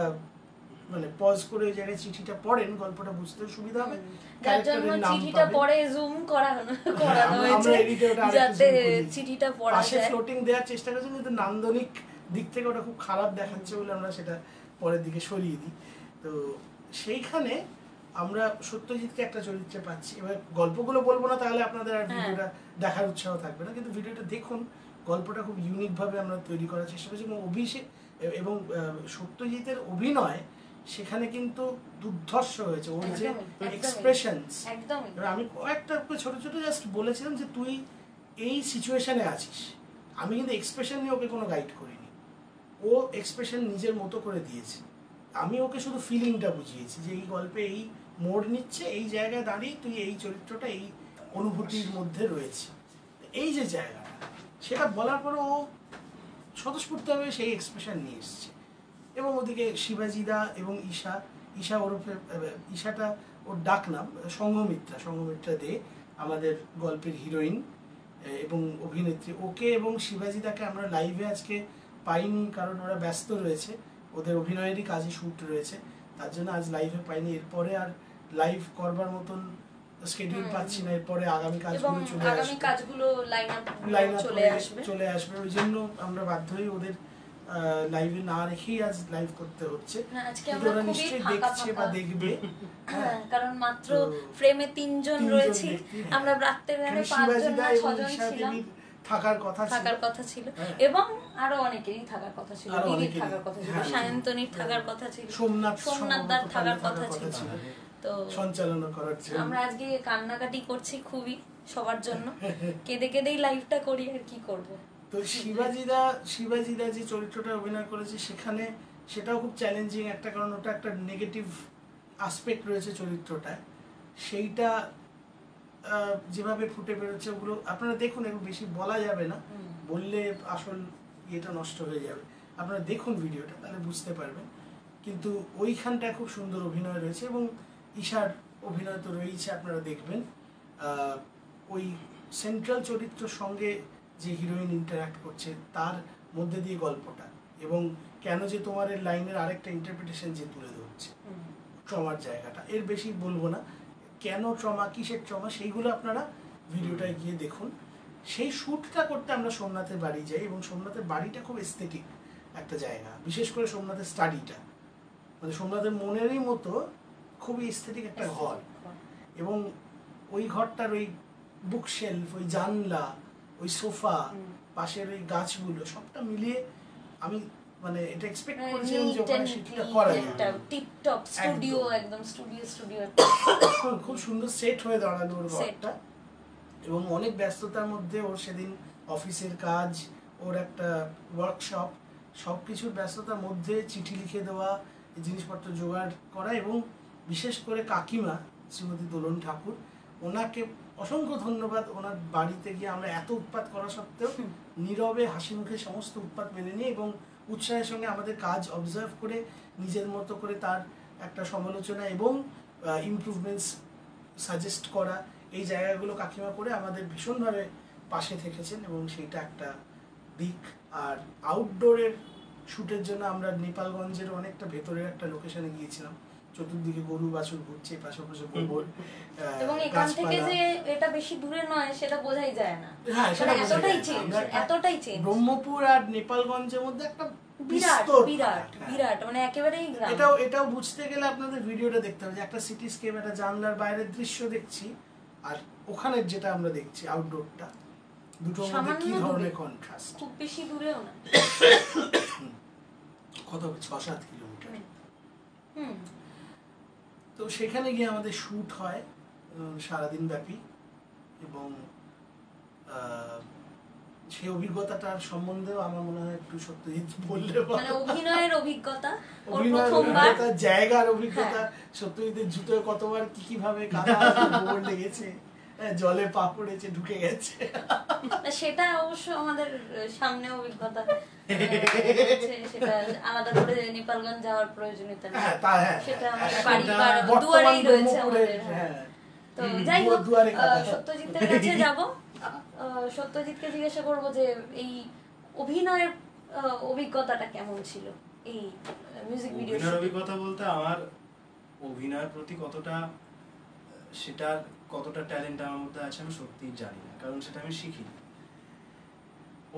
মানে পজ করে ওই জায়গায় চিঠিটা পড়েন, গল্পটা বুঝতে সুবিধা হবে। যার জন্য চিঠিটা পরে জুম করানো হয়েছে যাতে চিঠিটা পড়া পাশে যায়। ফ্লোটিং দেওয়ার চেষ্টা করেছেন, কিন্তু নান্দনিক দিক থেকে ওটা খুব খারাপ দেখাচ্ছে বলে আমরা সেটা পরের দিকে সরিয়ে দিই। তো সেইখানে আমরা সত্যজিৎকে একটা চরিত্রে পাচ্ছি। এবার গল্পগুলো বলবো না, তাহলে আপনাদের আর ভিডিওটা দেখার উৎসাহ থাকবে না, কিন্তু ভিডিওটা দেখুন। গল্পটা খুব ইউনিক ভাবে আমরা তৈরি করার চেষ্টা করেছি এবং অভিষেক এবং সত্যজিতের অভিনয় সেখানে কিন্তু দুর্ধর্ষ হয়েছে। ওর যে এক্সপ্রেশনস, আমি কয়েকটা ছোট ছোট জাস্ট বলেছিলাম যে তুই এই সিচুয়েশনে আছিস, আমি কিন্তু এক্সপ্রেশন নিয়ে ওকে কোনো গাইড করিনি, ও এক্সপ্রেশন নিজের মতো করে দিয়েছে। আমি ওকে শুধু ফিলিংটা বুঝিয়েছি যে এই গল্পে এই মোড় নিচ্ছে, এই জায়গায় দাঁড়িয়ে তুই এই চরিত্রটা এই অনুভূতির মধ্যে রয়েছে, এই যে জায়গাটা, সেটা বলার পরে ও স্বতঃস্ফূর্তভাবে সেই এক্সপ্রেশন নিয়ে এসছে। এবং ওদিকে শিবাজিদা এবং ঈশা ওরফে ঈশাটা ওর ডাক নাম, সঙ্গমিত্রা দে আমাদের গল্পের হিরোইন এবং অভিনেত্রী। ওকে এবং শিবাজিদাকে আমরা লাইভে আজকে পাইনি, কারণ ওরা ব্যস্ত রয়েছে, ওদের অভিনয়েরই কাজে শ্যুট রয়েছে, তার জন্য আজ লাইভে পাইনি। এরপরে আর লাইভ করবার মতন স্কেডিউল পাচ্ছি না, এরপরে আগামী কাজগুলো লাইন আপ চলে আসবে, ওই জন্য আমরা বাধ্য হয়ে ওদের লাইভে না রেখেই আজ লাইভ করতে হচ্ছে। কিন্তু ওরা নিশ্চয়ই দেখছে বা দেখবে, কারণ মাত্র ফ্রেমে তিনজন রয়েছি, আমরা রাত্রেবেলা 5 জন না 6 জন ছিলাম, থাকার কথা ছিল এবং আরো অনেকেরই থাকার কথা ছিল, দিদির থাকার কথা ছিল, সায়ন্তনীর থাকার কথা ছিল, সোমনাথদার থাকার কথা ছিল। তো সঞ্চালনা করার জন্য আমরা আজকে কান্নাকাটি করছি খুবই সবার জন্য, কেঁদে কেঁদেই লাইভটা করি, আর কি করব। তো শিবাজিদা যে চরিত্রটা অভিনয় করেছে সেখানে সেটাও খুব চ্যালেঞ্জিং একটা, কারণ ওটা একটা নেগেটিভ আসপেক্ট রয়েছে চরিত্রটায়, সেইটা যেভাবে ফুটে বেরোচ্ছে ওগুলো আপনারা দেখুন, এগুলো বেশি বলা যাবে না, বললে আসল ইয়েটা নষ্ট হয়ে যাবে। আপনারা দেখুন ভিডিওটা, তাহলে বুঝতে পারবেন। কিন্তু ওইখানটায় খুব সুন্দর অভিনয় রয়েছে এবং ঈশার অভিনয় তো রয়েছে, আপনারা দেখবেন। ওই সেন্ট্রাল চরিত্রের সঙ্গে যে হিরোইন ইন্টারঅ্যাক্ট করছে তার মধ্যে দিয়ে গল্পটা, এবং কেন যে তোমার এর লাইনের আরেকটা ইন্টারপ্রিটেশন যে তুলে ধরছে ট্রমার জায়গাটা, এর বেশি বলবো না। কেন ট্রমা, কিসের ট্রমা, সেইগুলো আপনারা ভিডিওটায় গিয়ে দেখুন। সেই শ্যুটটা করতে আমরা সোমনাথের বাড়ি যাই এবং সোমনাথের বাড়িটা খুব এস্থেটিক একটা জায়গা, বিশেষ করে সোমনাথের স্টাডিটা, মানে সোমনাথের মনেরই মতো খুবই এস্থেটিক একটা ঘর। এবং ওই ঘরটার ওই বুকশেলফ, ওই জানলা, ওই সোফা, পাশের ওই গাছগুলো, সবটা মিলিয়ে আমি মানে এটা এক্সপেক্ট করেছিলাম যে ওখানে সেটা করা যাবে, টিপটপ স্টুডিও, একদম স্টুডিও খুব সুন্দর সেট হয়ে দাঁড়ালো ওর ঘরটা। এবং অনেক ব্যস্ততার মধ্যে ওর সেদিন অফিসের কাজ, ওর একটা ওয়ার্কশপ, সব কিছুর ব্যস্ততার মধ্যে চিঠি লিখে দেওয়া, জিনিসপত্র জোগাড় করা, এবং বিশেষ করে কাকিমা শ্রীমতী দোলন ঠাকুর, ওনাকে অসংখ্য ধন্যবাদ। ওনার বাড়িতে গিয়ে আমরা এত উৎপাত করা সত্ত্বেও নীরবে হাসি মুখে সমস্ত উৎপাত মেনে নিয়ে এবং উৎসাহের সঙ্গে আমাদের কাজ অবজার্ভ করে নিজের মতো করে তার একটা সমালোচনা এবং ইমপ্রুভমেন্টস সাজেস্ট করা, এই জায়গাগুলো কাকিমা করে আমাদের ভীষণভাবে পাশে থেকেছেন, এবং সেইটা একটা দিক। আর আউটডোরের শ্যুটের জন্য আমরা নেপালগঞ্জের অনেকটা ভেতরের একটা লোকেশনে গিয়েছিলাম, চতুর্দিকে গরু বাছুর ঘুরছে, পাশাপাশি গোবর, এবং এখান থেকে যে এটা বেশি দূরে নয় সেটা বোঝাই যায় না। হ্যাঁ, সেটা এতটাই চেঞ্জ। ব্রহ্মপুর আর নেপালগঞ্জের মধ্যে একটা বিরাট মানে একেবারেই গ্রাম। এটাও বুঝতে গেলে আপনাদের ভিডিওটা দেখতে হবে, যে একটা সিটিস্কেপ, একটা জানলার বাইরের দৃশ্য দেখছি আর ওখানে যেটা আমরা দেখছি আউটডোরটা, দুটোর মধ্যে কি ধরনের কন্ট্রাস্ট। খুব বেশি দূরেও না, কত 6-7 কিলোমিটার। তো সেখানে গিয়ে আমাদের শ্যুট হয় সারাদিন ব্যাপী, এবং সেই অভিজ্ঞতাটার সম্বন্ধেও আমার মনে হয় একটু সত্যজিৎ বললে মানে অভিনয়ের অভিজ্ঞতা, ওর অভিনয়ের প্রথমবার অভিজ্ঞতা, জায়গার অভিজ্ঞতা, হ্যাঁ। সত্যজিতের জুতোয় কতবার কি ভাবে কাদা গোবর লেগেছে, জলে পা পড়েছে, ঢুকে গেছে। না, সেটা অবশ্য আমাদের সামনে অভিজ্ঞতা, সেটা আলাদা করে নেপালগঞ্জ যাওয়ার প্রয়োজনীয়তা নেই, হ্যাঁ, তা হ্যাঁ, সেটা হ্যাঁ, আমাদের সেটা বাড়ির বর্তমান দুয়ারেই রয়েছে ব্রহ্মপুরের, আমাদের। হ্যাঁ। হ্যাঁ। তো যাই হোক, দুয়ারে কাদা। সত্যজিতের কাছে যাব। সত্যজিৎকে জিজ্ঞাসা করবো যে এই অভিনয়ের অভিজ্ঞতাটা কেমন ছিল এই মিউজিক ভিডিও? অভিনয়ের অভিজ্ঞতা বলতে আমার অভিনয়ের প্রতি কতটা ট্যালেন্ট আমার মধ্যে আছে আমি সত্যিই জানি না, কারণ সেটা আমি শিখিনি।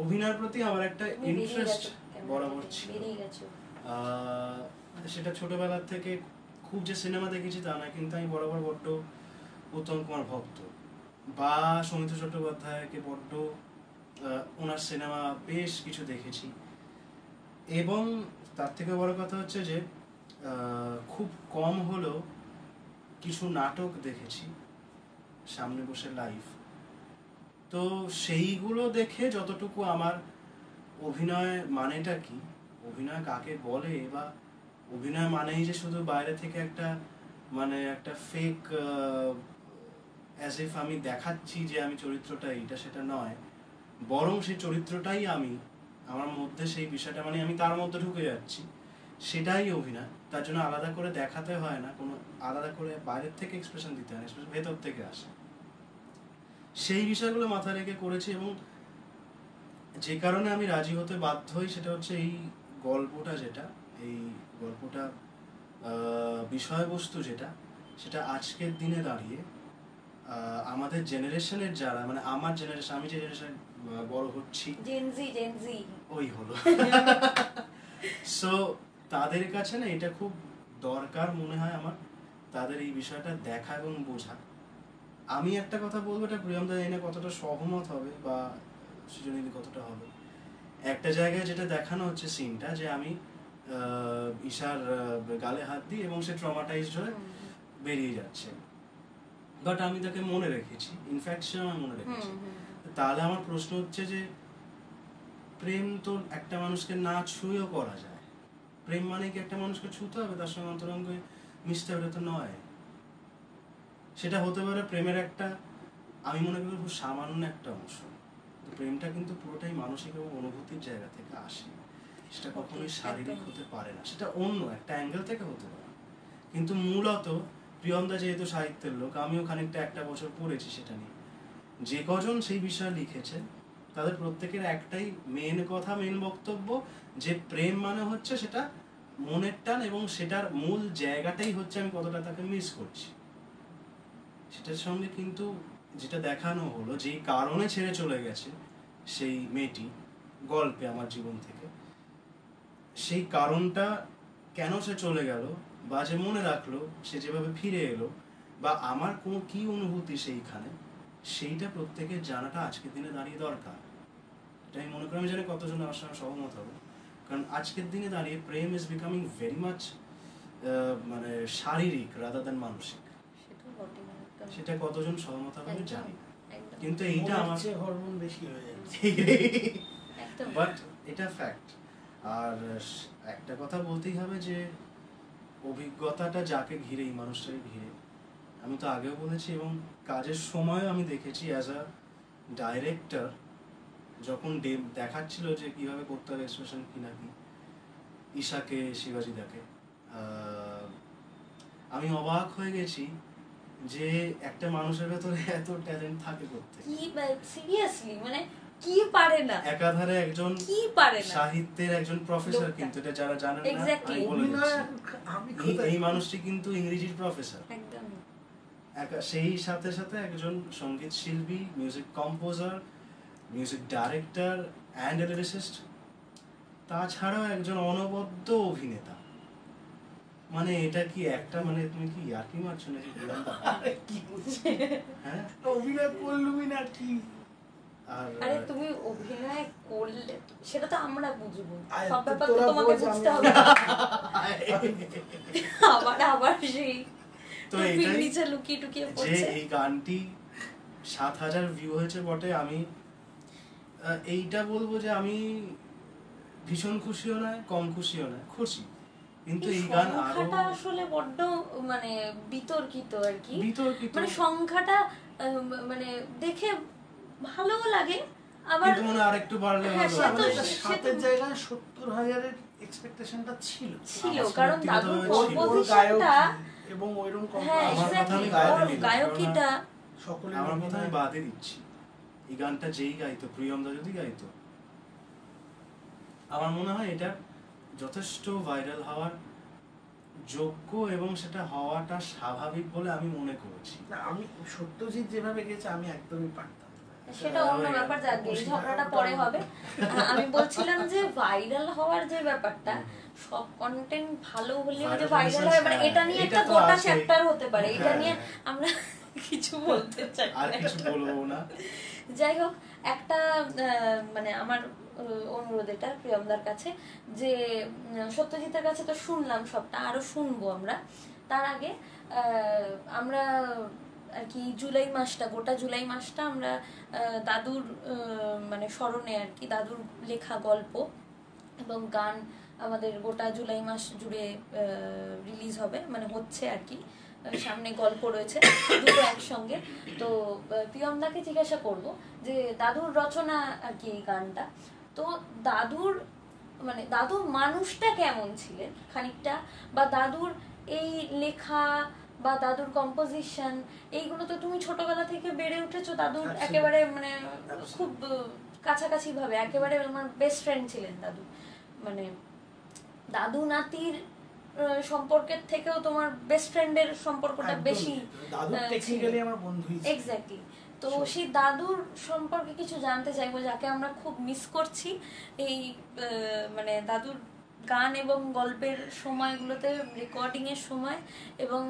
অভিনয়ের প্রতি আমার একটা ইন্টারেস্ট বরাবর ছিল। সেটা ছোটবেলার থেকে খুব যে সিনেমা দেখেছি তা না, কিন্তু আমি বরাবর বড্ড উত্তম কুমার ভক্ত, বা সৌমিত্র চট্টোপাধ্যায়কে বড্ড ওনার সিনেমা বেশ কিছু দেখেছি। এবং তার থেকে বড় কথা হচ্ছে যে খুব কম হলেও কিছু নাটক দেখেছি সামনে বসে লাইভ। তো সেইগুলো দেখে যতটুকু আমার অভিনয় মানেটা কি, অভিনয় কাকে বলে, বা অভিনয় মানেই যে শুধু বাইরে থেকে একটা ফেক অ্যাজ ইফ আমি দেখাচ্ছি যে আমি চরিত্রটা এইটা, সেটা নয়, বরং সেই চরিত্রটাই আমার মধ্যে সেই বিষয়টা, মানে আমি তার মধ্যে ঢুকে যাচ্ছি, সেটাই অভিনয়। তার জন্য আলাদা করে দেখাতে হয় না, কোনো আলাদা করে বাইরের থেকে এক্সপ্রেশন দিতে হয় না, এক্সপ্রেশন ভেতর থেকে আসে। সেই বিষয়গুলো মাথায় রেখে করেছি, এবং যে কারণে আমি রাজি হতে বাধ্য হই সেটা হচ্ছে এই গল্পটা বিষয়বস্তু সেটা আজকের দিনে দাঁড়িয়ে আমাদের জেনারেশনের যারা, মানে আমার জেনারেশন, আমি যে জেনারেশন বড় হচ্ছি, জেনজি ওই হলো সো তাদের কাছে না এটা খুব দরকার মনে হয় আমার, তাদের এই বিষয়টা দেখা এবং বোঝা। আমি একটা কথা বলবো, এটা প্রিয়মদা জানি কতটা সহমত হবে বা সৃজনীদি কতটা হবে। একটা জায়গায় যেটা দেখানো হচ্ছে সিনটা, যে আমি ঈশার গালে হাত দিই এবং সে ট্রমাটাইজড হয়ে বেরিয়ে যাচ্ছে, বাট আমি তাকে মনে রেখেছি, ইনফ্যাক্ট সে আমার মনে রেখেছি। তাহলে আমার প্রশ্ন হচ্ছে যে প্রেম তো একটা মানুষকে না ছুঁয়েও করা যায়। প্রেম মানে কি একটা মানুষকে ছুঁতে হবে, তার সঙ্গে অন্তরঙ্গে মিশতে হবে? তো নয়। সেটা হতে পারে প্রেমের একটা, আমি মনে করি খুব সামান্য একটা অংশ। প্রেমটা কিন্তু পুরোটাই মানসিক এবং অনুভূতির জায়গা থেকে আসে, সেটা কখনোই শারীরিক হতে পারে না, সেটা অন্য একটা অ্যাঙ্গেল থেকে হতে পারে। কিন্তু মূলত প্রিয়মদা যেহেতু সাহিত্যের লোক, আমিও খানিকটা একটা বছর পড়েছি সেটা নিয়ে, যে কজন সেই বিষয়ে লিখেছেন তাদের প্রত্যেকের একটাই মেন কথা, মেন বক্তব্য, যে প্রেম মানে হচ্ছে সেটা মনের টান, এবং সেটার মূল জায়গাটাই হচ্ছে আমি কতটা তাকে মিস করছি। সেটার সঙ্গে কিন্তু যেটা দেখানো হলো, যেই কারণে ছেড়ে চলে গেছে সেই মেয়েটি গল্পে আমার জীবন থেকে, সেই কারণটা কেন সে চলে গেল, বা যে মনে রাখলো, সে যেভাবে ফিরে এলো, বা আমার কোনো কি অনুভূতি সেইখানে, সেইটা প্রত্যেকের জানাটা আজকের দিনে দাঁড়িয়ে দরকার। এটা আমি মনে করি, আমি জানি কতজন আমার সঙ্গে সহমত হবে, কারণ আজকের দিনে দাঁড়িয়ে প্রেম ইজ বিকামিং ভেরি মাচ মানে শারীরিক রাদার দ্যান মানসিক। সেটা কতজন সহমত হবে আমি জানি না, কিন্তু এইটা আমার হরমোন বেশি হয়ে যাচ্ছে, বাট এটা ফ্যাক্ট। আর একটা কথা বলতেই হবে যে অভিজ্ঞতাটা যাকে ঘিরে, এই মানুষটাকে ঘিরে, আমি তো আগেও বলেছি এবং কাজের সময়ও আমি দেখেছি অ্যাজ আ ডাইরেক্টর, যখন দেখাচ্ছিল যে কিভাবে করতে হবে এক্সপ্রেশন কি নাকি, ঈশাকে, শিবাজিদাকে, আমি অবাক হয়ে গেছি যে একটা মানুষের ভেতরে এত ট্যালেন্ট থাকে করতে। কি সিরিয়াসলি, মানে কি পারে না, একাধারে একজন কি পারে না, সাহিত্যের একজন প্রফেসর, কিন্তু এটা যারা জানেন না আমি বলে দিচ্ছি, এই মানুষটি কিন্তু ইংরেজির প্রফেসর, একদম। সেই সাথে সাথে একজন সঙ্গীত শিল্পী, music composer, music director and lyricist, তাছাড়াও একজন অনবদ্য অভিনেতা। মানে এটা কি একটা, মানে তুমি কি ইয়ার্কি মারছো নাকি? কি বলছে, হ্যাঁ অভিনয় করলুমি না কি? আরে তুমি অভিনয় করলে সেটা তো আমরা বুঝবো, আরে সব তো ব্যাপার তো তোরা তোমাকে বোঝ, বুঝতে হবে। আবার সেই তো টুপির এটাই নিচে লুকিয়ে টুকিয়ে যে পড়ছে। এই গানটি ৭,০০০ ভিউ হয়েছে বটে, আমি এইটা বলবো যে আমি ভীষণ খুশিও নয়, কম খুশিও নয়, খুশি। কিন্তু এই গান আরো সংখ্যাটা আসলে বড্ড মানে বিতর্কিত আর কি, বিতর্কিত, মানে সংখ্যাটা মানে দেখে ভালোও লাগে, আবার কিন্তু মনে আরেকটু বাড়লে হ্যাঁ, ভালো সে তো- হতো। আমাদের সাতের জায়গায় 70,000-এর এক্সপেকটেশনটা ছিল ছিল, আমার কারণ সত্যি দাদুর কথা বলছি, ওর কম্পোজিশনটা গায়কী এবং ওইরকম হ্যাঁ আমার কথা এক্স্যাক্টলি, আমি গায়ে ওর দিই না, গায়কিটা সকলের আমার কথা আমি অভিনয়। বাদে দিচ্ছি। এই গানটা যেই গাইতো, প্রিয়মদা যদি গাইতো, আমার মনে হয় এটা যথেষ্ট ভাইরাল হওয়ার যোগ্য এবং সেটা হওয়াটা স্বাভাবিক বলে আমি মনে করেছি। না, আমি সত্যজিৎ যেভাবে গেছে আমি একদমই পারতাম না। সেটা অন্য ব্যাপার, যাক এই ঝগড়াটা পরে হবে। আমি বলছিলাম যে ভাইরাল হওয়ার যে ব্যাপারটা, সব কন্টেন্ট ভালো হলেও যে ভাইরাল হয়, মানে এটা নিয়ে একটা এটা তো গোটা আছেই। চ্যাপ্টার হতে পারে, এটা হ্যাঁ, নিয়ে হ্যাঁ। আমরা কিছু বলতে চাই আর না। কিছু বলবো না। যাই হোক, একটা মানে আমার অনুরোধ এটা প্রিয়মদার কাছে, যে সত্যজিতের কাছে তো শুনলাম সবটা, আরো শুনবো আমরা। তার আগে আমরা আর কি জুলাই মাসটা, গোটা জুলাই মাসটা আমরা দাদুর মানে স্মরণে আর কি, দাদুর লেখা গল্প এবং গান আমাদের গোটা জুলাই মাস জুড়ে রিলিজ হবে, মানে হচ্ছে আর কি। সামনে গল্প রয়েছে দুটো একসঙ্গে। তো প্রিয়মদাকে জিজ্ঞাসা করব যে দাদুর রচনা আর কি এই গানটা, তো দাদুর মানে দাদুর মানুষটা কেমন ছিলেন খানিকটা, বা দাদুর এই লেখা বা দাদুর কম্পোজিশন, এইগুলো তো তুমি ছোটবেলা থেকে বেড়ে উঠেছো দাদুর একেবারে মানে খুব কাছাকাছি ভাবে, একেবারে আমার বেস্ট ফ্রেন্ড ছিলেন দাদু, মানে দাদু নাতির সম্পর্কের থেকেও তোমার বেস্ট ফ্রেন্ডের সম্পর্কটা একদমই। বেশি দাদু টেকনিক্যালি আমার বন্ধুই ছিল। এক্স্যাক্টলি। তো সেই দাদুর সম্পর্কে কিছু জানতে চাইবো, যাকে আমরা খুব মিস করছি এই মানে দাদুর গান এবং গল্পের সময়গুলোতে, রেকর্ডিং এর সময়, এবং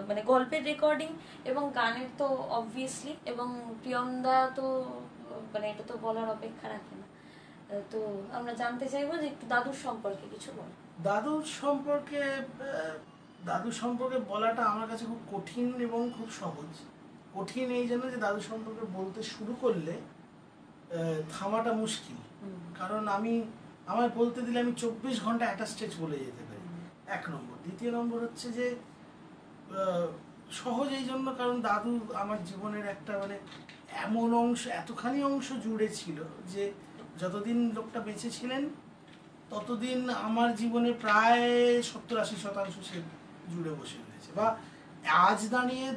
মানে গল্পের রেকর্ডিং এবং গানের তো অবভিয়াসলি, এবং প্রিয়মদা তো মানে এটা তো বলার অপেক্ষা রাখে না। তো আমরা জানতে চাইবো যে একটু দাদুর সম্পর্কে কিছু বল। দাদুর সম্পর্কে বলাটা আমার কাছে খুব কঠিন এবং খুব সহজ। কঠিন এই জন্য যে দাদুর সম্পর্কে বলতে শুরু করলে থামাটা মুশকিল, কারণ আমার বলতে দিলে আমি 24 ঘন্টা একটা স্টেজ বলে যেতে পারি, এক নম্বর। দ্বিতীয় নম্বর হচ্ছে যে সহজ এই জন্য কারণ দাদু আমার জীবনের একটা মানে এমন অংশ, এতখানি অংশ জুড়ে ছিল যে যতদিন লোকটা বেঁচে ছিলেন ততদিন আমার জীবনে প্রায় 70-80% সে জুড়ে বসে রয়েছে। বা আজ দাঁড়িয়ে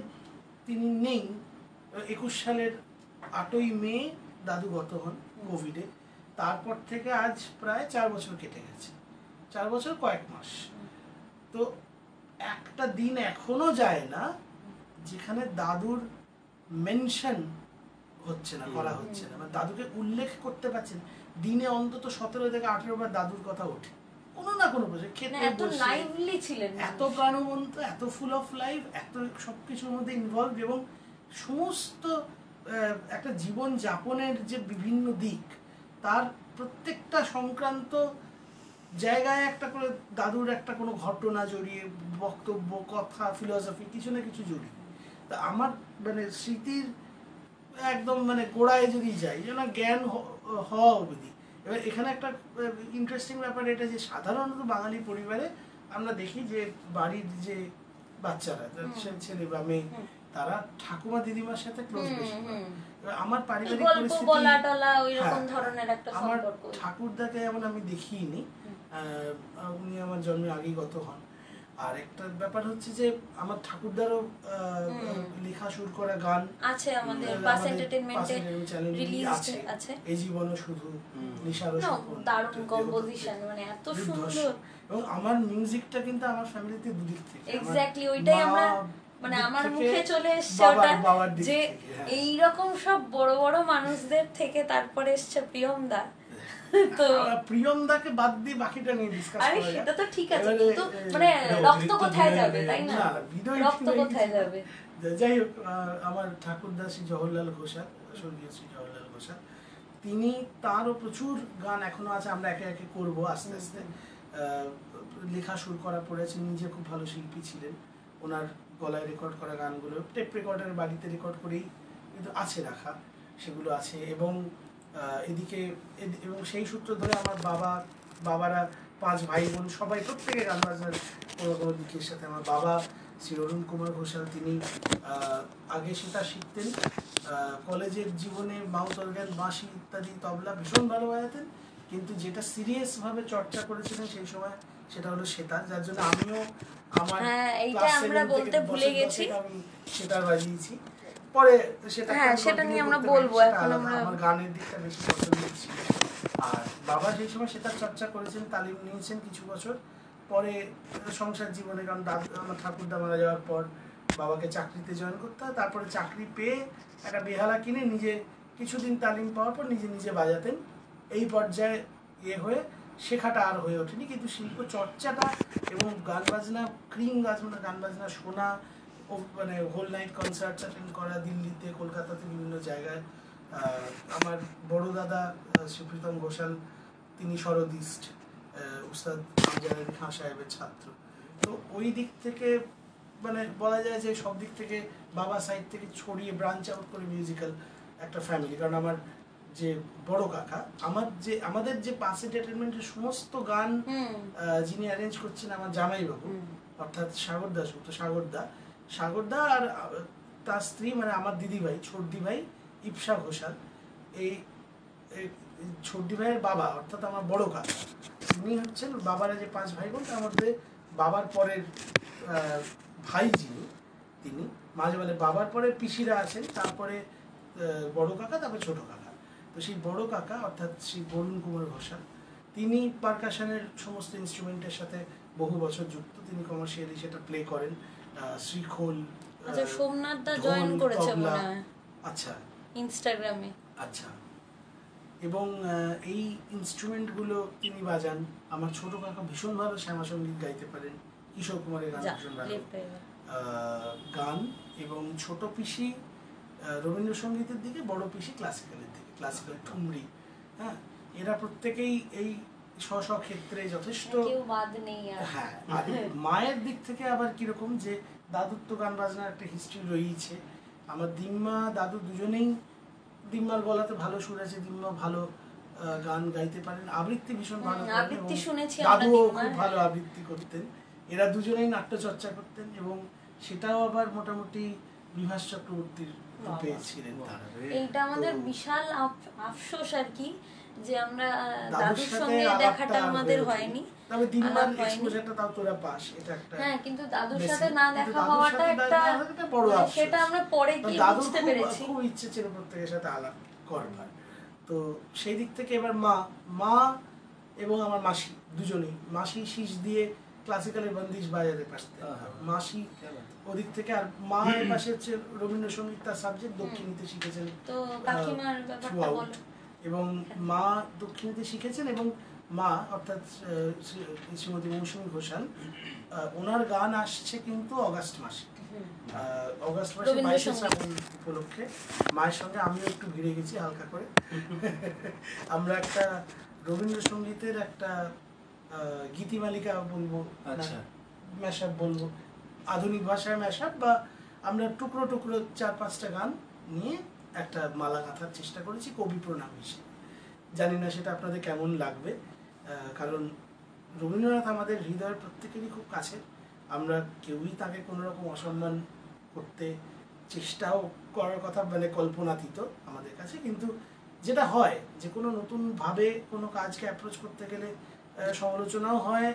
তিনি নেই। 21 সালের 8ই মে দাদু গত হন কোভিডে, তারপর থেকে আজ প্রায় 4 বছর কেটে গেছে, 4 বছর কয়েক মাস। তো একটা দিন এখনো যায় না যেখানে দাদুর মেনশন হচ্ছে না, করা হচ্ছে না, মানে দাদুকে উল্লেখ করতে পারছেন। দিনে অন্তত 17 থেকে 18 বার দাদুর কথা ওঠে, কোনো না কোনো বসে খেতে এত লাইভলি ছিলেন, এত প্রাণবন্ত, এত ফুল অফ লাইফ, এত সবকিছুর মধ্যে ইনভলভ, এবং সমস্ত একটা জীবন যাপনের যে বিভিন্ন দিক, তার প্রত্যেকটা সংক্রান্ত জায়গায় একটা করে দাদুর একটা কোনো ঘটনা জড়িয়ে, বক্তব্য, কথা, ফিলসফি, কিছু না কিছু জড়িয়ে। তা আমার মানে স্মৃতির একদম মানে গোড়ায় যদি যাই, যেন জ্ঞান হওয়া অবধি। এবার এখানে একটা ইন্টারেস্টিং ব্যাপার এটা যে সাধারণত বাঙালি পরিবারে আমরা দেখি যে বাড়ির যে বাচ্চারা, ছেলে বা মেয়ে, তারা ঠাকুমা দিদিমার সাথে ক্লোজ বেশি। এবার আমার পারিবারিক পরিস্থিতি, আমার ঠাকুরদাকে এমন আমি দেখিনি, উনি আমার জন্মের আগেই গত হন। আর একটা ব্যাপার হচ্ছে যে আমার ঠাকুরদারও লেখা সুর করা গান আছে, আমাদের পাস এন্টারটেইনমেন্টে রিলিজ আছে, এই জীবনও শুধু, নিশারও দারুণ কম্পোজিশন, মানে এত সুন্দর। এবং আমার মিউজিকটা কিন্তু আমার ফ্যামিলিতে দুদিক থেকে, এক্স্যাক্টলি ওইটাই আমরা মানে আমার মুখে চলে এসেছে ওটা, যে এইরকম সব বড় বড় মানুষদের থেকে তারপরে এসেছে প্রিয়মদা। তো প্রিয়মদাকে বাদ দিয়ে বাকিটা নিয়ে ডিসকাস করা যায়। সেটা তো ঠিক আছে, কিন্তু মানে রক্ত কোথায় যাবে, তাই না? রক্ত কোথায় যাবে? যাই হোক, আমার ঠাকুরদা শ্রী জওহরলাল ঘোষাল, স্বর্গীয় শ্রী জওহরলাল ঘোষাল, তিনি, তারও প্রচুর গান এখনো আছে, আমরা একে একে করবো আস্তে আস্তে। লেখা সুর করা পড়েছেন, নিজে খুব ভালো শিল্পী ছিলেন। ওনার গলায় রেকর্ড করা গানগুলো টেপ রেকর্ডারের বাড়িতে রেকর্ড করেই কিন্তু আছে রাখা, সেগুলো আছে। এবং এদিকে এবং সেই সূত্র ধরে আমার বাবারা 5 ভাই বোন সবাই প্রত্যেকে গান বাজনার কোনো কোনো দিকের সাথে। আমার বাবা শ্রী অরুণ কুমার ঘোষাল, তিনি আগে সেটা শিখতেন, কলেজের জীবনে মাউথ অর্গান, বাঁশি ইত্যাদি তবলা ভীষণ ভালো বাজাতেন, কিন্তু যেটা সিরিয়াসভাবে চর্চা করেছিলেন সেই সময় সেটা হলো সেতার, যার জন্য আমিও আমার ক্লাস 7 থেকে ভুলে গেছি আমি সেতার বাজিয়েছি। পরে সেটা নিয়ে আমরা বলবো, এখন আমার গানের দিকটা বেশি পছন্দ ছিল। আর বাবা সেই সময় সেতার চর্চা করেছেন, তালিম নিয়েছেন কিছু বছর। পরে সংসার জীবনে, কারণ আমার ঠাকুরদা মারা যাওয়ার পর বাবাকে চাকরিতে জয়েন করতে হয়, তারপরে চাকরি পেয়ে একটা বেহালা কিনে নিজে কিছুদিন তালিম পাওয়ার পর নিজে নিজে বাজাতেন। এই পর্যায়ে হয়ে শেখাটা আর হয়ে ওঠেনি, কিন্তু শিল্প চর্চাটা এবং গান বাজনা গান বাজনা শোনা, মানে হোল নাইট কনসার্ট অ্যাটেন্ড করা দিল্লিতে, কলকাতাতে, বিভিন্ন জায়গায়। আমার বড় দাদা শ্রীপ্রীতম ঘোষাল, তিনি শরদিস্ট, উস্তাদ আমজাদ আলী খান সাহেবের ছাত্র। তো ওই দিক থেকে মানে বলা যায় যে সব দিক থেকে বাবা সাইড থেকে ছড়িয়ে ব্রাঞ্চ আউট করে মিউজিক্যাল একটা ফ্যামিলি। কারণ আমার যে বড় কাকা, আমাদের যে পাস এন্টারটেনমেন্টের সমস্ত গান যিনি অ্যারেঞ্জ করছেন আমার জামাইবাবু, অর্থাৎ সাগরদা আর তার স্ত্রী, মানে আমার দিদিভাই, ছোটদি ভাই ইপসা ঘোষাল। এই ছোটদি ভাইয়ের বাবা অর্থাৎ আমার বড় কাকা, তিনি হচ্ছেন বাবারা যে 5 ভাই বোন, তার মধ্যে বাবার পরের ভাই যিনি, তিনি মাঝে মাঝে বাবার পরে পিসিরা আছেন, তারপরে বড় কাকা, তারপরে ছোট কাকা। তো সেই বড় কাকা অর্থাৎ শ্রী অরুণ কুমার ঘোষাল, তিনি পারকাশনের সমস্ত ইনস্ট্রুমেন্টের সাথে বহু বছর যুক্ত। তিনি কমার্শিয়ালি সেটা প্লে করেন। শ্রীখোল, আচ্ছা, সোমনাথ দা জয়েন করেছে মনে হয়, আচ্ছা, ইনস্টাগ্রামে। আচ্ছা, এবং এই ইনস্ট্রুমেন্টগুলো তিনি বাজান। আমার ছোট কাকা ভীষণ ভালো শ্যামা সঙ্গীত গাইতে পারেন, কিশোর কুমারের গান ভীষণ ভালো গান, এবং ছোট পিসি রবীন্দ্রসঙ্গীতের দিকে, বড় পিসি ক্লাসিক্যালের দিকে, ক্লাসিক্যাল ঠুমরি। হ্যাঁ, এরা প্রত্যেকেই এই স্ব ক্ষেত্রে যথেষ্ট। হ্যাঁ, আর মায়ের দিক থেকে আবার কিরকম, যে দাদুর তো গান বাজনার একটা হিস্ট্রি রয়েছে। আমার দিম্মা দাদু দুজনেই, দিম্মার গলাতে ভালো সুর আছে, দিম্মা ভালো গান গাইতে পারেন, আবৃত্তি ভীষণ ভালো করেন, দাদুও খুব ভালো আবৃত্তি করতেন। এরা দুজনেই নাট্য চর্চা করতেন, এবং সেটাও আবার মোটামুটি বিভাস চক্রবর্তীর রূপে ছিলেন। এইটা আমাদের বিশাল আফসোস আর কি, যে আমরা দাদুর সঙ্গে দেখাটা আমাদের হয়নি। তবে দিনবার এক্সপোজারটা তাও তোরা পাস, এটা একটা। হ্যাঁ, কিন্তু দাদুর সাথে না দেখা হওয়াটা একটা বড় আফসোস। সেটা আমরা পরে গিয়ে বুঝতে পেরেছি। খুব ইচ্ছে ছিল প্রত্যেকের সাথে আলাপ করবার। তো সেই দিক থেকে এবার মা এবং আমার মাসি দুজনেই, মাসি শীষ দিয়ে ক্লাসিক্যালের বন্দিশ বাজাতে পারতেন, মাসি ওদিক থেকে। আর মায়ের পাশে হচ্ছে রবীন্দ্রসঙ্গীত তার সাবজেক্ট, দক্ষিণীতে শিখেছেন। তো কাকিমার ব্যাপারটা বলো। এবং মা দক্ষিণীতে শিখেছেন, এবং মা অর্থাৎ শ্রীমতী মৌসুমী ঘোষাল, ওনার গান আসছে কিন্তু অগাস্ট মাসে, অগাস্ট মাসে 22শে শ্রাবণ উপলক্ষে। মায়ের সঙ্গে আমিও একটু ভিড়ে গেছি হালকা করে। আমরা একটা রবীন্দ্রসঙ্গীতের একটা গীতিমালিকা বলবো, ম্যাশআপ বলবো, আধুনিক ভাষায় ম্যাশআপ, বা আমরা টুকরো টুকরো 4-5টা গান নিয়ে একটা মালা গাঁথার চেষ্টা করেছি কবি প্রণাম হিসেবে। জানি না সেটা আপনাদের কেমন লাগবে, কারণ রবীন্দ্রনাথ আমাদের হৃদয়ের প্রত্যেকেরই খুব কাছে। আমরা কেউই তাকে কোনো রকম অসম্মান করতে চেষ্টাও করার কথা, মানে কল্পনাতীত আমাদের কাছে। কিন্তু যেটা হয়, যে কোনো নতুনভাবে কোনো কাজকে অ্যাপ্রোচ করতে গেলে সমালোচনাও হয়,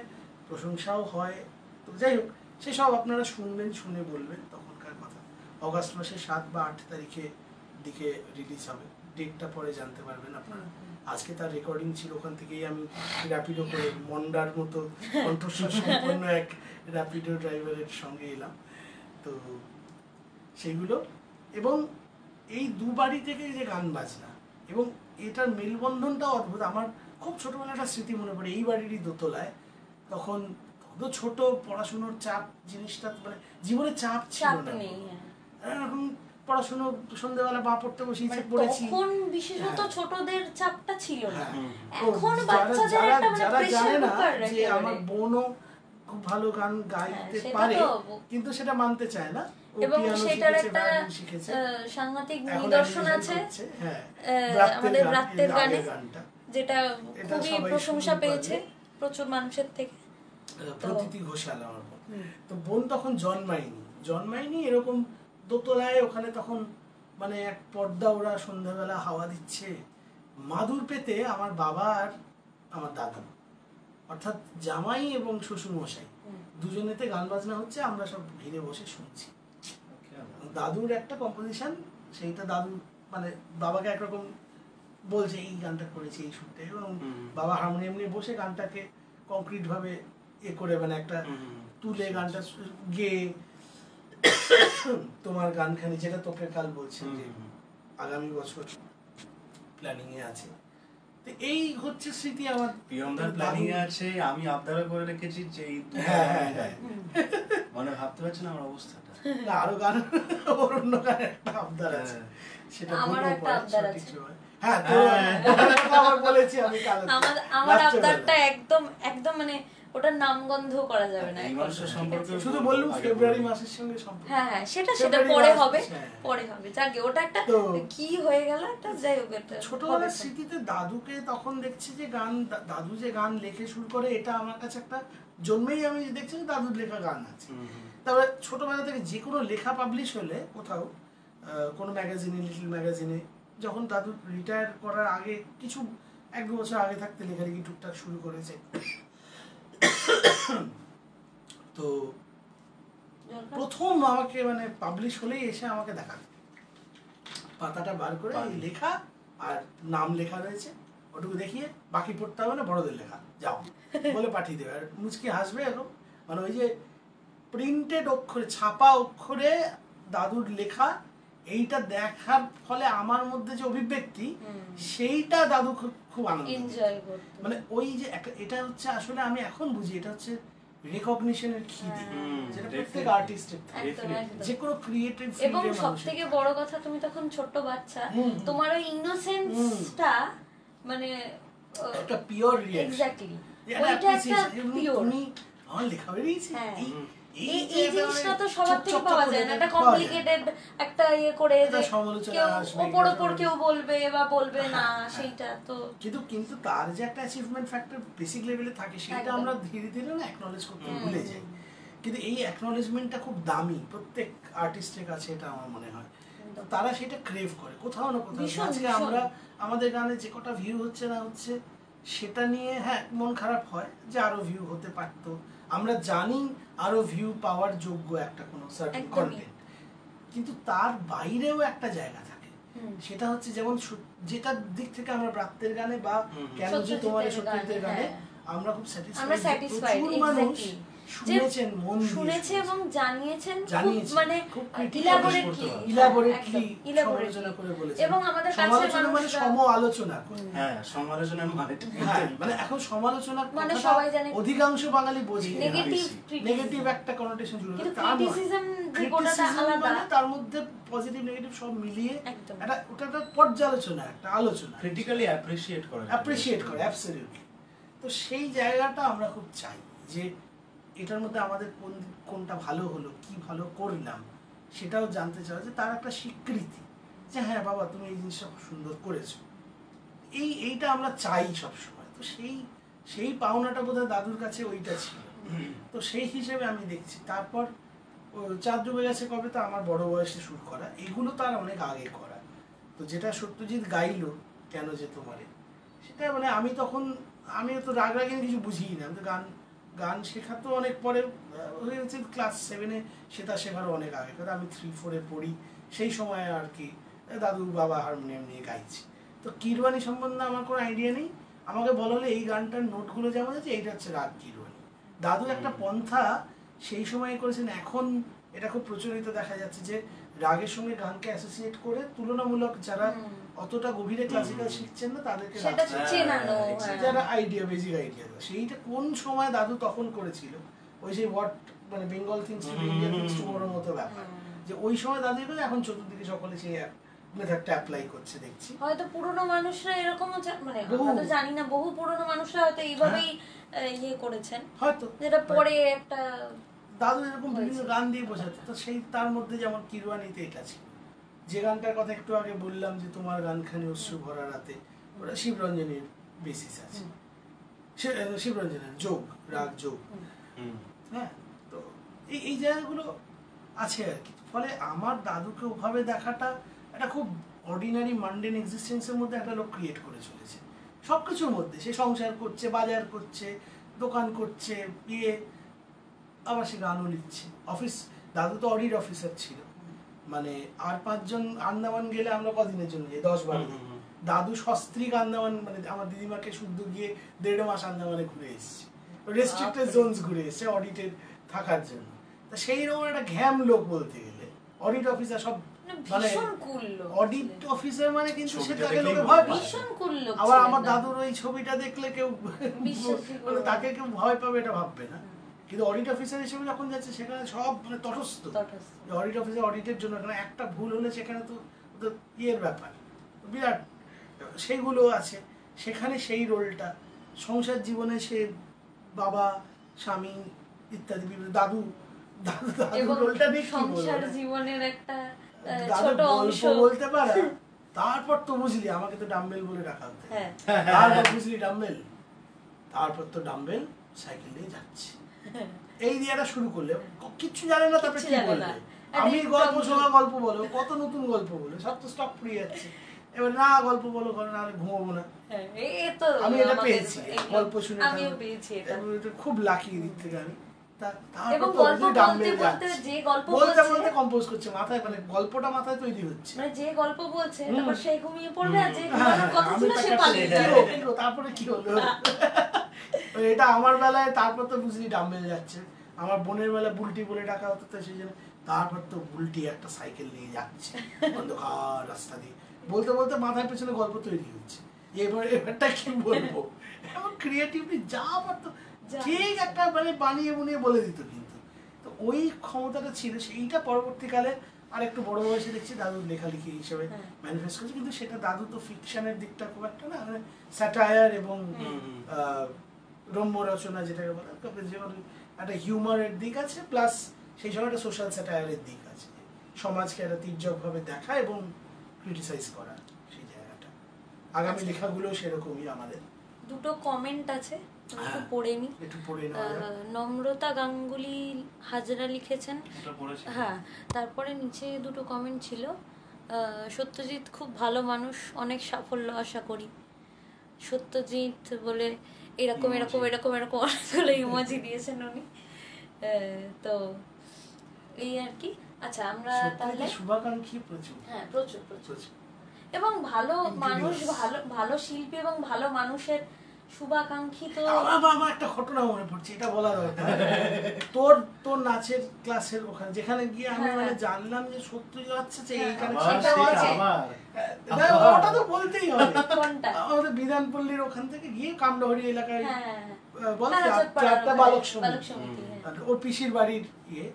প্রশংসাও হয়। তো যাই হোক, সেসব আপনারা শুনবেন, শুনে বলবেন তখনকার কথা। অগাস্ট মাসে 7 বা 8 তারিখে দিকে রিলিজ হবে, ডেটটা পরে জানতে পারবেন আপনারা। আজকে তার রেকর্ডিং ছিল, ওখান থেকেই আমি র্যাপিডো করে মন্ডার মতো কণ্ঠস্বর সম্পন্ন এক র্যাপিডো ড্রাইভারের সঙ্গে এলাম। তো সেইগুলো, এবং এই দুবাড়ি থেকে যে গান বাজনা, এবং এটার মেলবন্ধনটাও অদ্ভুত। আমার খুব ছোটবেলার একটা স্মৃতি মনে পড়ে, এই বাড়িরই দোতলায়, তখন ছোট, পড়াশোনার চাপ জিনিসটা, মানে জীবনে চাপ ছিল না এখন। পড়াশোনা সন্ধ্যাবেলা বা পড়তে বসেছি, পড়েছি। তখন বিশেষত ছোটদের চাপটা ছিল না। এখন বাচ্চাদের একটা মানে প্রেসার কুকার রেখে, যে আমার বোনও খুব ভালো গান গাইতে পারে, কিন্তু সেটা মানতে চায় না। ও এবং পিয়ানো সেটার শিখেছে, একটা ভায়োলিন শিখেছে। সাংঘাতিক এখন নিদর্শন animation আছে করছে, হ্যাঁ, আমাদের গান, রাত্রের এর গানে, আগের গানটা। যেটা এটা খুবই সবাই প্রশংসা শুনতে পেয়েছে পারবে। প্রচুর মানুষের থেকে। প্রতীতি ঘোষাল আমার বোন। তো বোন তখন জন্মায়নি এরকম দোতলায় ওখানে তখন মানে এক পর্দা ওরা সন্ধ্যাবেলা হাওয়া দিচ্ছে, মাদুর পেতে আমার বাবা আর আমার দাদু, অর্থাৎ জামাই এবং শ্বশুর মশাই দুজনেতে গান বাজনা হচ্ছে, আমরা সব ঘিরে বসে শুনছি। দাদুর একটা কম্পোজিশন, সেইটা দাদু মানে বাবাকে একরকম বলছে এই গানটা করেছে এই সুরটা, এবং বাবা হারমোনিয়াম নিয়ে বসে গানটাকে কংক্রিট ভাবে এ করে মানে একটা তুলে গানটা গেয়ে তোমার গানখানি, যেটা তোকে কাল বলছেন যে আগামী বছর প্ল্যানিং এ আছে। তো এই হচ্ছে স্মৃতি আমার। প্রিয়মদার প্ল্যানিং এ আছে, আমি আবদার করে রেখেছি যে এই মানে ভাবতে পারছি না আমার অবস্থাটা। না, আরো গান ওর অন্য গান একটা আবদার আছে, সেটা আমার বলবো একটা পরে আবদার সঠিক আছে। সময়। হ্যাঁ, তো আমার বলেছি আমি কাল আমার আবদারটা একদম একদম মানে ওটার নামগন্ধ করা যাবে না এই এখন। মাসের সম্পর্কে শুধু বললাম ফেব্রুয়ারি মাসের সঙ্গে সম্পর্ক। হ্যাঁ সেটা ফেব্রুয়ারি পরে মাস, হবে, হ্যাঁ। পরে হবে, যাকে ওটা একটা তো- কি হয়ে গেল একটা, যাই হোক একটা ছোটবেলার হবে। স্মৃতিতে দাদুকে তখন দেখছি যে গান, দাদু যে গান লেখে শুরু করে, এটা আমার কাছে একটা জন্মেই আমি দেখছি যে দাদুর লেখা গান আছে। তারপরে ছোটবেলা থেকে যে কোনো লেখা পাবলিশ হলে কোথাও কোনো ম্যাগাজিনে, লিটল ম্যাগাজিনে, যখন দাদু রিটায়ার করার আগে কিছু 1-2 বছর আগে থাকতে লেখালেখি টুকটাক শুরু করেছে। তো প্রথম আমাকে মানে পাবলিশ হলেই এসে আমাকে দেখাবে, পাতাটা বার করে এই লেখা আর নাম লেখা রয়েছে, ওটুকু দেখিয়ে বাকি পড়তে হবে না, বড়দের লেখা যাও বলে পাঠিয়ে দেবে। আর মুচকি হাসবে এরকম, মানে ওই যে প্রিন্টেড অক্ষরে, ছাপা অক্ষরে দাদুর লেখা, এইটা দেখার ফলে আমার মধ্যে যে অভিব্যক্তি, সেইটা দাদু খুব খুব আনন্দ এনজয় করতে। মানে ওই যে এটা হচ্ছে আসলে আমি এখন বুঝি, এটা হচ্ছে রেকগনিশনের খিদে, যেটা প্রত্যেক আর্টিস্টের থাকে, একদম, একদম। যে কোনো ক্রিয়েটিভ এবং সবথেকে বড় কথা, তুমি তখন ছোট্ট বাচ্চা, তোমার ওই ইনোসেন্সটা মানে একটা পিওর রিঅ্যাকশন, এক্স্যাক্টলি ওইটা একটা পিওর। তুমি আমার লেখা বেরিয়েছে, হ্যাঁ। এই এই জিনিসটা তো সবার থেকে পাওয়া যায় না, একটা কমপ্লিকেটেড একটা ইয়ে করে যে কেউ ওপর ওপর কেউ বলবে বা বলবে না, সেইটা তো কিন্তু তার যে একটা অ্যাচিভমেন্ট ফ্যাক্টর বেসিক লেভেলে থাকে, সেটা আমরা ধীরে ধীরে না অ্যাকনলেজ করতে ভুলে যাই। কিন্তু এই অ্যাকনলেজমেন্টটা খুব দামি প্রত্যেক আর্টিস্টের কাছে, এটা আমার মনে হয়। তারা সেটা ক্রেভ করে কোথাও না কোথাও। আজকে আমরা আমাদের গানে যে কটা ভিউ হচ্ছে না হচ্ছে, সেটা নিয়ে হ্যাঁ মন খারাপ হয় যে আরো ভিউ হতে পারতো। আমরা জানি আরো ভিউ পাওয়ার যোগ্য একটা কোনো সার্টেন কন্টেন্ট, কিন্তু তার বাইরেও একটা জায়গা থাকে, সেটা হচ্ছে যেমন যেটার দিক থেকে আমরা ব্রাত্যের গানে বা কেন যে তোমার সত্যজিতের গানে আমরা খুব স্যাটিসফাইড। প্রচুর মানুষ শুনেছেন, মন শুনেছে এবং জানিয়েছেন, মানে খুব ইলাবোরেটলি সমালোচনা করে বলেছেন। এবং আমাদের কাছে সমালোচনা মানে সম-আলোচনা, হ্যাঁ সমালোচনার মানে এখন সমালোচনা মানে সবাই জানে, অধিকাংশ বাঙালি বোঝে নেগেটিভ একটা কনোটেশন জুড়ে, কিন্তু ক্রিটিসিজম যে কোনটা আলাদা, তার মধ্যে পজিটিভ নেগেটিভ সব মিলিয়ে ওটা একটা পর্যালোচনা, একটা আলোচনা, ক্রিটিক্যালি অ্যাপ্রিশিয়েট করে অ্যাবসলিউটলি। তো সেই জায়গাটা আমরা খুব চাই যে এটার মধ্যে আমাদের কোনটা ভালো হলো, কি ভালো করলাম, সেটাও জানতে চাও, যে তার একটা স্বীকৃতি যে হ্যাঁ বাবা তুমি এই জিনিসটা খুব সুন্দর করেছো, এইটা আমরা চাই সবসময়। তো সেই পাওনাটা বোধহয় দাদুর কাছে ওইটা ছিল। তো সেই হিসেবে আমি দেখছি। তারপর চাঁদ ডুবে গেছে কবে, তো আমার বড় বয়সে শুরু করা, এগুলো তার অনেক আগে করা। তো যেটা সত্যজিৎ গাইলো কেন যে তোমারে, সেটা মানে আমি তো রাগরাগিনী কিছু বুঝিই না। আমি তো গান শেখা তো অনেক পরে হয়েছে, ক্লাস 7-এ, সেটা শেখারও অনেক আগে, কারণ আমি 3-4-এ পড়ি, সেই সময় আর কি দাদু বাবা হারমোনিয়াম নিয়ে গাইছি। তো কিরওয়ানি সম্বন্ধে আমার কোনো আইডিয়া নেই। আমাকে বলা হলে এই গানটার নোটগুলো যেমন আছে, এইটা হচ্ছে রাগ কিরওয়ানি। দাদু একটা পন্থা সেই সময় করেছেন, এখন এটা খুব প্রচলিত দেখা যাচ্ছে যে রাগের সঙ্গে গানকে অ্যাসোসিয়েট করে তুলনামূলক যারা অতটা গভীরে ক্লাসিক্যাল শিখছেন না তাদেরকে যারা বেসিক আইডিয়া, সেইটা কোন সময় দাদু তখন করেছিল, ওই যে মানে Bengal thinks to India thinks টুমোরোর মতো ব্যাপার, যে ওই সময় দাদু করে এখন চতুর্দিকে সকলে সেই মেথডটা অ্যাপ্লাই করছে দেখছি। হয়তো পুরনো মানুষরা এরকম মানে আমরা তো জানি না, বহু পুরনো মানুষরা হয়তো এইভাবেই ইয়ে করেছেন, হয়তো যেটা পরে একটা দাদু এরকম বিভিন্ন হয়েছে। গান দিয়ে বোঝাতো, তো সেই তার মধ্যে যেমন কিরওয়ানিতে এটা ছিল, যে গানটার কথা একটু আগে বললাম যে তোমার গানখানি অশ্রু ভরা রাতে, ওটা শিবরঞ্জনের বেসিস আছে, শিবরঞ্জনের যোগ, রাগ যোগ। হ্যাঁ, তো এই জায়গাগুলো আছে আর কি। ফলে আমার দাদুকে ওভাবে দেখাটা একটা খুব অর্ডিনারি মান্ডেন এক্সিস্টেন্সের মধ্যে একটা লোক ক্রিয়েট করে চলেছে সব কিছুর মধ্যে। সে সংসার করছে, বাজার করছে, দোকান করছে, আবার সে গানও লিখছে। অফিস, দাদু তো অডিট অফিসার ছিল, মানে আর 5 জন আন্দামান গেলে আমরা কদিনের জন্য যাই, 10-12 দিন। দাদু সস্ত্রীক আন্দামান, মানে আমার দিদিমাকে শুদ্ধ গিয়ে 1.5 মাস আন্দামানে ঘুরে এসেছে, রেস্ট্রিক্টেড জোনস ঘুরে এসেছে অডিটের থাকার জন্য। তা সেই রকম একটা ঘ্যাম লোক বলতে গেলে, অডিট অফিসার সব মানে ভীষণ কুল লোক, অডিট অফিসার মানে কিন্তু ছবিটা সেটাকে দেখলেই লোকে ভয় পায়। ভীষণ কুল লোক আবার ছিলেন আমার দাদু। দাদুর ওই ছবিটা দেখলে কেউ বিশ্বাসই করবে মানে না। তাকে কেউ ভয় পাবে এটা ভাববে না, কিন্তু অডিট অফিসার হিসেবে যখন যাচ্ছে সেখানে সব মানে তটস্থ। তটস্থ। অডিট অফিসে অডিটের জন্য কারণ একটা ভুল হলে সেখানে তো ওদের ইয়ের ব্যাপার বিরাট, সেইগুলো আছে সেখানে। সেই রোলটা সংসার জীবনে সে বাবা, স্বামী ইত্যাদি বিভিন্ন দাদু এবং রোলটা নিয়ে কি বলবো সংসার না? জীবনের একটা দাদু ছোট গল্প অংশ বলতে পারা, তারপর তো বুঝলি আমাকে তো ডাম্বেল বলে ডাকা হতো, হ্যাঁ তারপর বুঝলি ডাম্বেল, তারপর তো ডাম্বেল সাইকেল নিয়ে যাচ্ছে, এই দিয়েটা শুরু করলে কিচ্ছু জানে না, তারপরে কিচ্ছু কি জানে বলবে না। আমি একটা গল্প একদম শোনা, গল্প বলো, কত নতুন গল্প বলে, সব তো স্টক ফুরিয়ে যাচ্ছে। এবার না গল্প বলো, ঘরে না হলে ঘুমাবো না। হ্যাঁ, এই তো আমি এটা আমাদের পেয়েছি, এগুলো- গল্প শুনে আমিও পেয়েছি এটা। এবং এটা খুব লাকি দিক থেকে আমি। তারপর এবং তো গল্প বুঝলি ডাম্বেল বলতে বলতে যাচ্ছে। যে গল্প বলতে বলছে, বলতে কম্পোজ করছে মাথায়, মানে গল্পটা মাথায় তৈরি হচ্ছে। মানে যে গল্প বলছে হুম। তারপর সে ঘুমিয়ে পড়বে, আর যে হ্যাঁ, ঘুমানোর কথা আমি ছিল সে তাকে পালিয়ে কি যাবে। হলো, কি হলো, তারপরে কি হলো এটা আমার বেলায়। তারপর তো বুঝলি ডাম্বেল যাচ্ছে, আমার বোনের বেলা বুলটি বলে ডাকা হতো, তো সেই জন্য তারপর তো বুলটি একটা সাইকেল নিয়ে যাচ্ছে অন্ধকার রাস্তা দিয়ে, বলতে বলতে মাথায় পেছনে গল্প তৈরি হচ্ছে, এবারটা কি বলবো। এবং ক্রিয়েটিভলি যা পারতো ঠিক একটা মানে বানিয়ে বুনিয়ে বলে দিত, কিন্তু তো ওই ক্ষমতাটা ছিল। সেইটা পরবর্তীকালে আর একটু বড় বয়সে দেখছি দাদুর লেখালেখি হিসেবে ম্যানিফেস্ট করছে, কিন্তু সেটা দাদু তো ফিকশনের দিকটা খুব একটা না, মানে স্যাটায়ার এবং রম্য রচনা যেটাকে বলে, যেমন একটা হিউমারের দিক আছে, প্লাস সেই সময় একটা সোশ্যাল স্যাটায়ারের দিক আছে, সমাজকে একটা তির্যকভাবে দেখা এবং ক্রিটিসাইজ করা, সেই জায়গাটা। আগামী লেখাগুলো সেরকমই আমাদের। দুটো কমেন্ট আছে, আমি একটু হ্যাঁ। পড়ে নি। একটু পড়ে নেওয়া যাক। নম্রতা গাঙ্গুলি হাজরা লিখেছেন, ওটা পড়েছি। হ্যাঁ। তারপরে নিচে দুটো কমেন্ট ছিল, সত্যজিৎ খুব ভালো মানুষ, অনেক সাফল্য আশা করি। সত্যজিৎ বলে এরকম এরকম এরকম এরকম অনেকগুলো ইমোজি দিয়েছেন উনি। তো এই আর কি। আচ্ছা, আমরা তাহলে সত্যি শুভাকাঙ্ক্ষী প্রচুর। হ্যাঁ, প্রচুর প্রচুর। প্রচুর। এবং ভালো মানুষ, Introduce. ভালো ভালো শিল্পী এবং ভালো মানুষের শুভাকাঙ্ক্ষী তো আমার একটা ঘটনা মনে পড়ছে, এটা বলা দরকার। তোর তোর নাচের ক্লাসের ওখানে যেখানে গিয়ে আমি মানে জানলাম যে সত্যি যাচ্ছে যে এইখানে আবার সেটা সেটা আছে। আবার। না, ওটা তো বলতেই হবে। কোনটা? আমাদের বিধানপল্লীর ওখান থেকে গিয়ে কামডহরি এলাকায় হ্যাঁ, বল তারাচাঁদ পাড়ার ক্লাবটা ওখানে, বালক বালক সমিতি, সমিতি, হ্যাঁ। আর ওর পিসির বাড়ির ইয়ে।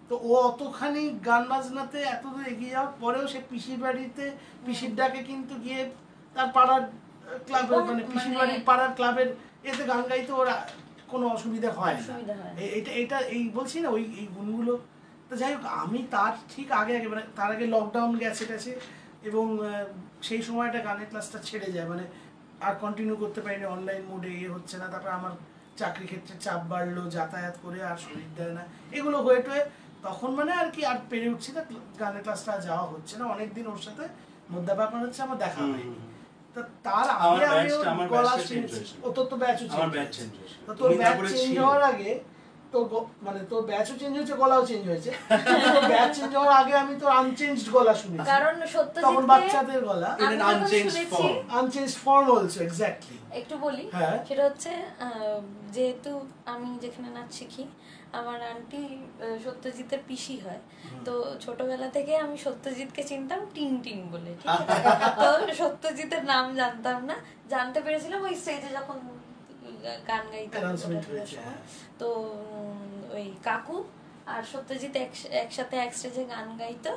তো ও অতখানি গান বাজনাতে এতদূর এগিয়ে যাওয়ার পরেও সে পিসির বাড়িতে পিসির ডাকে কিন্তু গিয়ে তার পাড়ার ক্লাবের এবং মানে পিসির মানে- বাড়ির পাড়ার ক্লাবের এতে গান গাইতে ওরা কোনো অসুবিধা হয় না। অসুবিধা হয় না। এটা এটা এই বলছি না, ওই এই গুণগুলো। তো যাই হোক, আমি তার ঠিক আগে আগে মানে তার আগে লকডাউন গেছে এবং সেই সময়টা গানের ক্লাসটা ছেড়ে যায়, মানে আর কন্টিনিউ করতে পারিনি, অনলাইন মোডে ইয়ে হচ্ছে না। তারপর আমার চাকরি ক্ষেত্রে চাপ বাড়লো, যাতায়াত করে আর শরীর দেয় না, এগুলো হয়ে টয়ে তখন মানে আর কি আর পেরে উঠছি না, গানের ক্লাসটা আর যাওয়া হচ্ছে না। অনেকদিন ওর সাথে মধ্যে ব্যাপার হচ্ছে আমার দেখা হয়নি। তা তার আগে আমি ওর গলা শুনছি, ও তোর তো ব্যাচও আমার চেঞ্জ ব্যাচ চেঞ্জ হয়েছে। তো তোর তুমি ব্যাচ তারপরে চেঞ্জ ছিলে। হওয়ার আগে তোর মানে তোর ব্যাচও চেঞ্জ হয়েছে, গলাও চেঞ্জ হয়েছে। তোর ব্যাচ চেঞ্জ হওয়ার আগে আমি তোর আনচেঞ্জড গলা শুনেছি, কারণ তখন সত্যজিৎকে বাচ্চাদের গলা, In an আমি যখন unchanged শুনেছি, form. Unchanged form also, exactly. একটু বলি, হ্যাঁ। সেটা হচ্ছে যেহেতু আমি যেখানে নাচ শিখি, আমার আন্টি সত্যজিতের পিসি হয়, তো ছোটবেলা থেকে আমি সত্যজিৎকে চিনতাম টিন টিন বলে, ঠিক আছে? তো সত্যজিতের নাম জানতাম না, জানতে পেরেছিলাম ওই স্টেজে যখন গান গাইতে Announcement হয়েছে, সময়। হ্যাঁ। তো ওই কাকু আর সত্যজিৎ একসাথে এক স্টেজে গান গাইতো,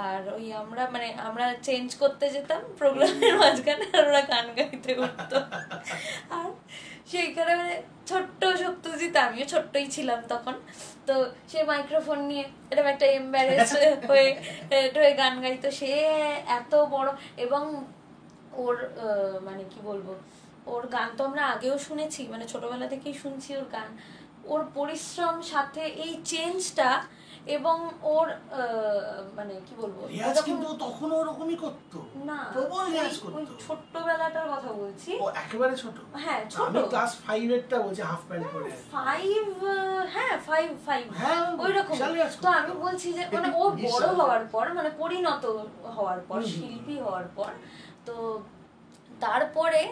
আর ওই আমরা চেঞ্জ করতে যেতাম প্রোগ্রামের মাঝখানে, আর ওরা গান গাইতে উঠতো। আর সেইখানে ছোট্ট সত্যজিৎ, আমিও ছোট্টই ছিলাম তখন, তো সে মাইক্রোফোন নিয়ে এরকম একটা এম্বারেস হয়ে গান গাইতো। সে এত বড়, এবং ওর কি বলবো, ওর গান তো আমরা আগেও শুনেছি, ছোটবেলা থেকেই শুনছি ওর গান। ওর পরিশ্রম সাথে এই চেঞ্জটা, এবং ওর কি বলবো, রিয়াজ কিন্তু তখন ওরকমই করতো না, প্রবল রিয়াজ করতো। ছোট্টবেলাটার কথা বলছি। ও একেবারে ছোট? হ্যাঁ ছোট, আমি ক্লাস 5 এরটা বলছি, হাফ প্যান্ট পরে। 5 হ্যাঁ ওইরকম। তো আমি বলছি যে ও বড় হওয়ার পর, পরিণত হওয়ার পর, শিল্পী হওয়ার পর, তো তারপরে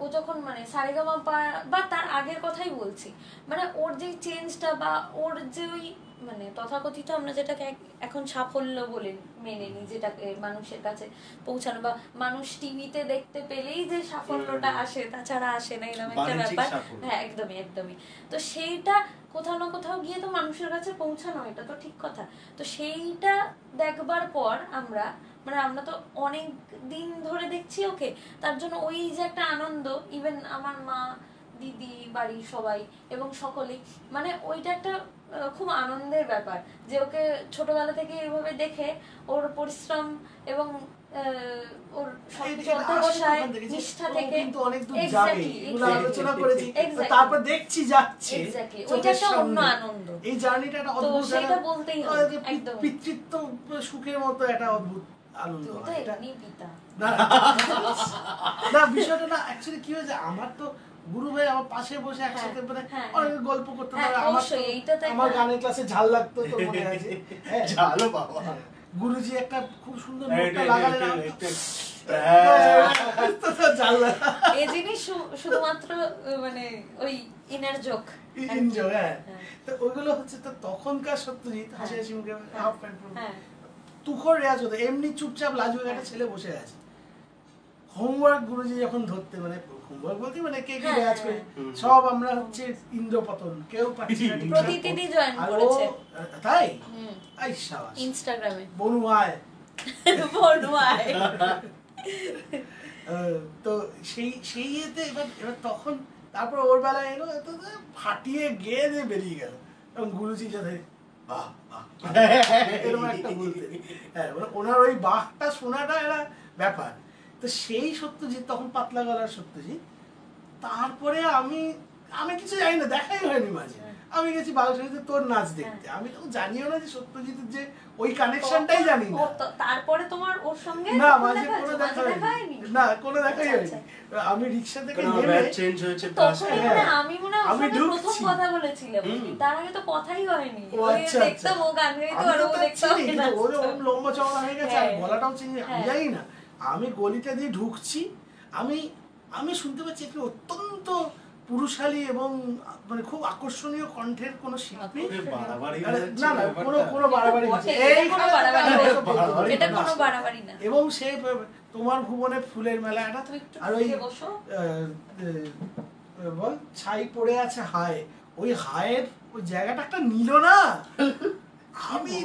ও যখন সারেগামাপা বা তার আগের কথাই বলছি, ওর যে চেঞ্জটা বা ওর যে ওই তথাকথিত আমরা যেটাকে এখন সাফল্য বলে মেনে নিই, যেটাকে মানুষের কাছে পৌঁছানো বা মানুষ টিভিতে দেখতে পেলেই যে সাফল্যটা আসে, তাছাড়া আসে না, এরকম একটা ব্যাপার। হ্যাঁ একদমই। তো সেইটা কোথাও না কোথাও গিয়ে তো মানুষের কাছে পৌঁছানো, এটা তো ঠিক কথা। তো সেইটা দেখবার পর আমরা তো অনেক দিন ধরে দেখছি ওকে, তার জন্য ওই যে একটা আনন্দ, ইভেন আমার মা, দিদি, বাড়ির সবাই এবং সকলেই, ওইটা একটা খুব আনন্দের ব্যাপার যে ওকে ছোটবেলা থেকে এভাবে দেখে ওর পরিশ্রম এবং ওর সত্যবসায় নিষ্ঠা থেকে আলোচনা করেছি, তারপর দেখছি যাচ্ছে ওইটা একটা অন্য আনন্দ, এই জার্নিটা একটা অদ্ভুত, সেটা বলতেই হবে একদম পিতৃত্ব সুখের মতো একটা অদ্ভুত আনন্দ। না বিষয়টা না অ্যাকচুয়ালি কি হয়েছে, আমার তো গুরু ভাই আমার পাশে বসে একসাথে অনেক গল্প করতে পারে, আমার গানের ক্লাসে ঝাল লাগতো, তো মনে আছে ঝালো বাবা, গুরুজি একটা খুব সুন্দর নোটটা লাগালেন, ঝাল লাগা এই জিনিস শুধুমাত্র ওই ইনার জোক। হ্যাঁ, তো ওইগুলো হচ্ছে। তো তখনকার সত্যজিৎ হাসি হাসি মুখে হাফ প্যান্ট পরে তুখর রেয়াজ হতো, এমনি চুপচাপ লাজুক একটা ছেলে বসে আছে। হোমওয়ার্ক গুরুজি যখন ধরতে, হোমওয়ার্ক বলতে কে কি রেয়াজ করে, সব আমরা হচ্ছে ইন্দ্রপতন, কেউ পাচ্ছি না, প্রতিদিনই জয়েন করেছে। তাই আই শাবাশ, ইনস্টাগ্রামে বনুয়ায় বনুয়ায়। তো সেই এতে এবার তখন তারপর ওর বেলায় এলো, ফাটিয়ে গেয়ে দিয়ে বেরিয়ে গেল, এবং গুরুজি যাতে বাহ বাহ এরকম একটা বলতে, হ্যাঁ ওনার ওই বাহটা শোনাটা একটা ব্যাপার। তো সেই সত্যজিৎ তখন পাতলা গলার সত্যজিৎ। তারপরে আমি কিছু জানি না, দেখাই হয়নি মাঝে, আমি গেছি বালুশালীতে তোর নাচ দেখতে, আমি তো জানিও না যে সত্যজিতের যে ওই কানেকশনটাই জানি না। তারপরে তোমার ওর সঙ্গে না মাঝে কোনো দেখা হয়নি, না কোনো দেখাই হয়নি। আমি রিকশা থেকে নেমে চেঞ্জ হয়েছে, আমি মনে হয় প্রথম কথা বলেছিলাম, তার আগে তো কথাই হয়নি, দেখতাম ও গান গাইতো আর ও দেখতাম ও লম্বা চওড়া হয়ে গেছে, আর গলাটাও চিনি, আমি জানি না। আমি গলিটা দিয়ে ঢুকছি, আমি শুনতে পাচ্ছি একটি অত্যন্ত পুরুষালী এবং খুব আকর্ষণীয় কণ্ঠের কোন শিল্পী। না না কোনো বাড়াবাড়ি না, এবং সে তোমার ভুবনে ফুলের মেলা একটা, আর ওই বল ছাই পড়ে আছে হায়, ওই হায়ের ওই জায়গাটা একটা নিল না। আমি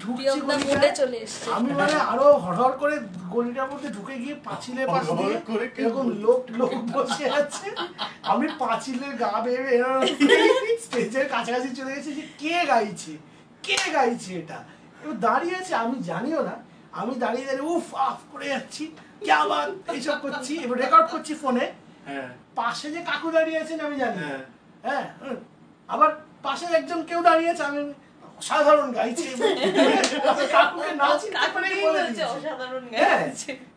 ঢুকছি, আমি আরো হড়হড় করে গলিটার মধ্যে ঢুকে গিয়ে পাঁচিলের পাশে এরকম লোক বসে আছে, আমি পাঁচিলের গা বেয়ে স্টেজের কাছাকাছি চলে গেছি যে কে গাইছে এটা, এবার দাঁড়িয়ে আছে, আমি জানিও না, আমি দাঁড়িয়ে উফ আফ করে যাচ্ছি, কি আবার এইসব করছি, এবার রেকর্ড করছি ফোনে। পাশে যে কাকু দাঁড়িয়ে আছেন আমি জানি, হ্যাঁ আবার পাশে একজন কেউ দাঁড়িয়ে আছে, আমি অসাধারণ গাইছে,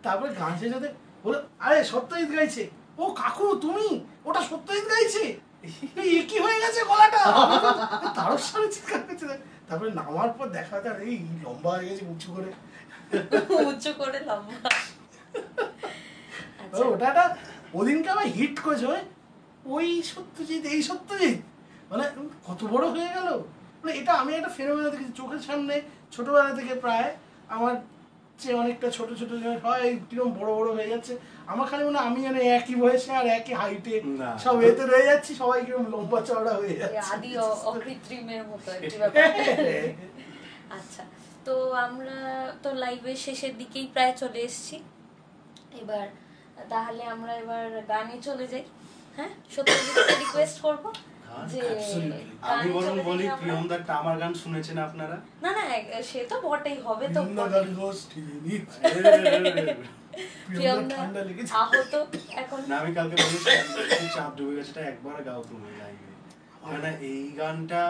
তারপরে গান শেষ হতে বলো আরে সত্যজিৎ গাইছে, ও কাকু তুমি, ওটা সত্যজিৎ গাইছে, কি হয়ে গেছে গলাটা, তারও সামনে চিৎকার করছে। তারপরে নামার পর দেখা যায় এই লম্বা হয়ে গেছে, উঁচু করে লম্বা, ওটা ওদিনকে আমার হিট করেছে, ওই সত্যজিৎ এই সত্যজিৎ কত বড় হয়ে গেল। এটা আমি একটা ফেনোমেনা দেখেছি চোখের সামনে, ছোটবেলা থেকে প্রায় আমার চেয়ে অনেকটা ছোট হয় কিরকম বড় হয়ে যাচ্ছে, আমার খালি মনে আমি জানি একই বয়সে আর একই হাইটে সব এতে রয়ে যাচ্ছি, সবাই কিরকম লম্বা চওড়া হয়ে যাচ্ছে, আদি অকৃত্রিমের মতো একটি ব্যাপার। আচ্ছা, তো আমরা তো লাইভের শেষের দিকেই প্রায় চলে এসেছি, এবার তাহলে আমরা এবার গানে চলে যাই। হ্যাঁ, সত্যজিৎকে রিকোয়েস্ট করব যে আমি গানে বরং চলে বলি যাই আমরা। প্রিয়মদার আমার গান শুনেছেন আপনারা? না না, সে তো বটেই, হবে তো প্রিয়মদা ঠান্ডা লেগেছে। আহত এখন। না, আমি কালকে বলেছি চাপ ডুবে গেছেটা একবার গাও তুমি লাইভে, মানে এই গানটা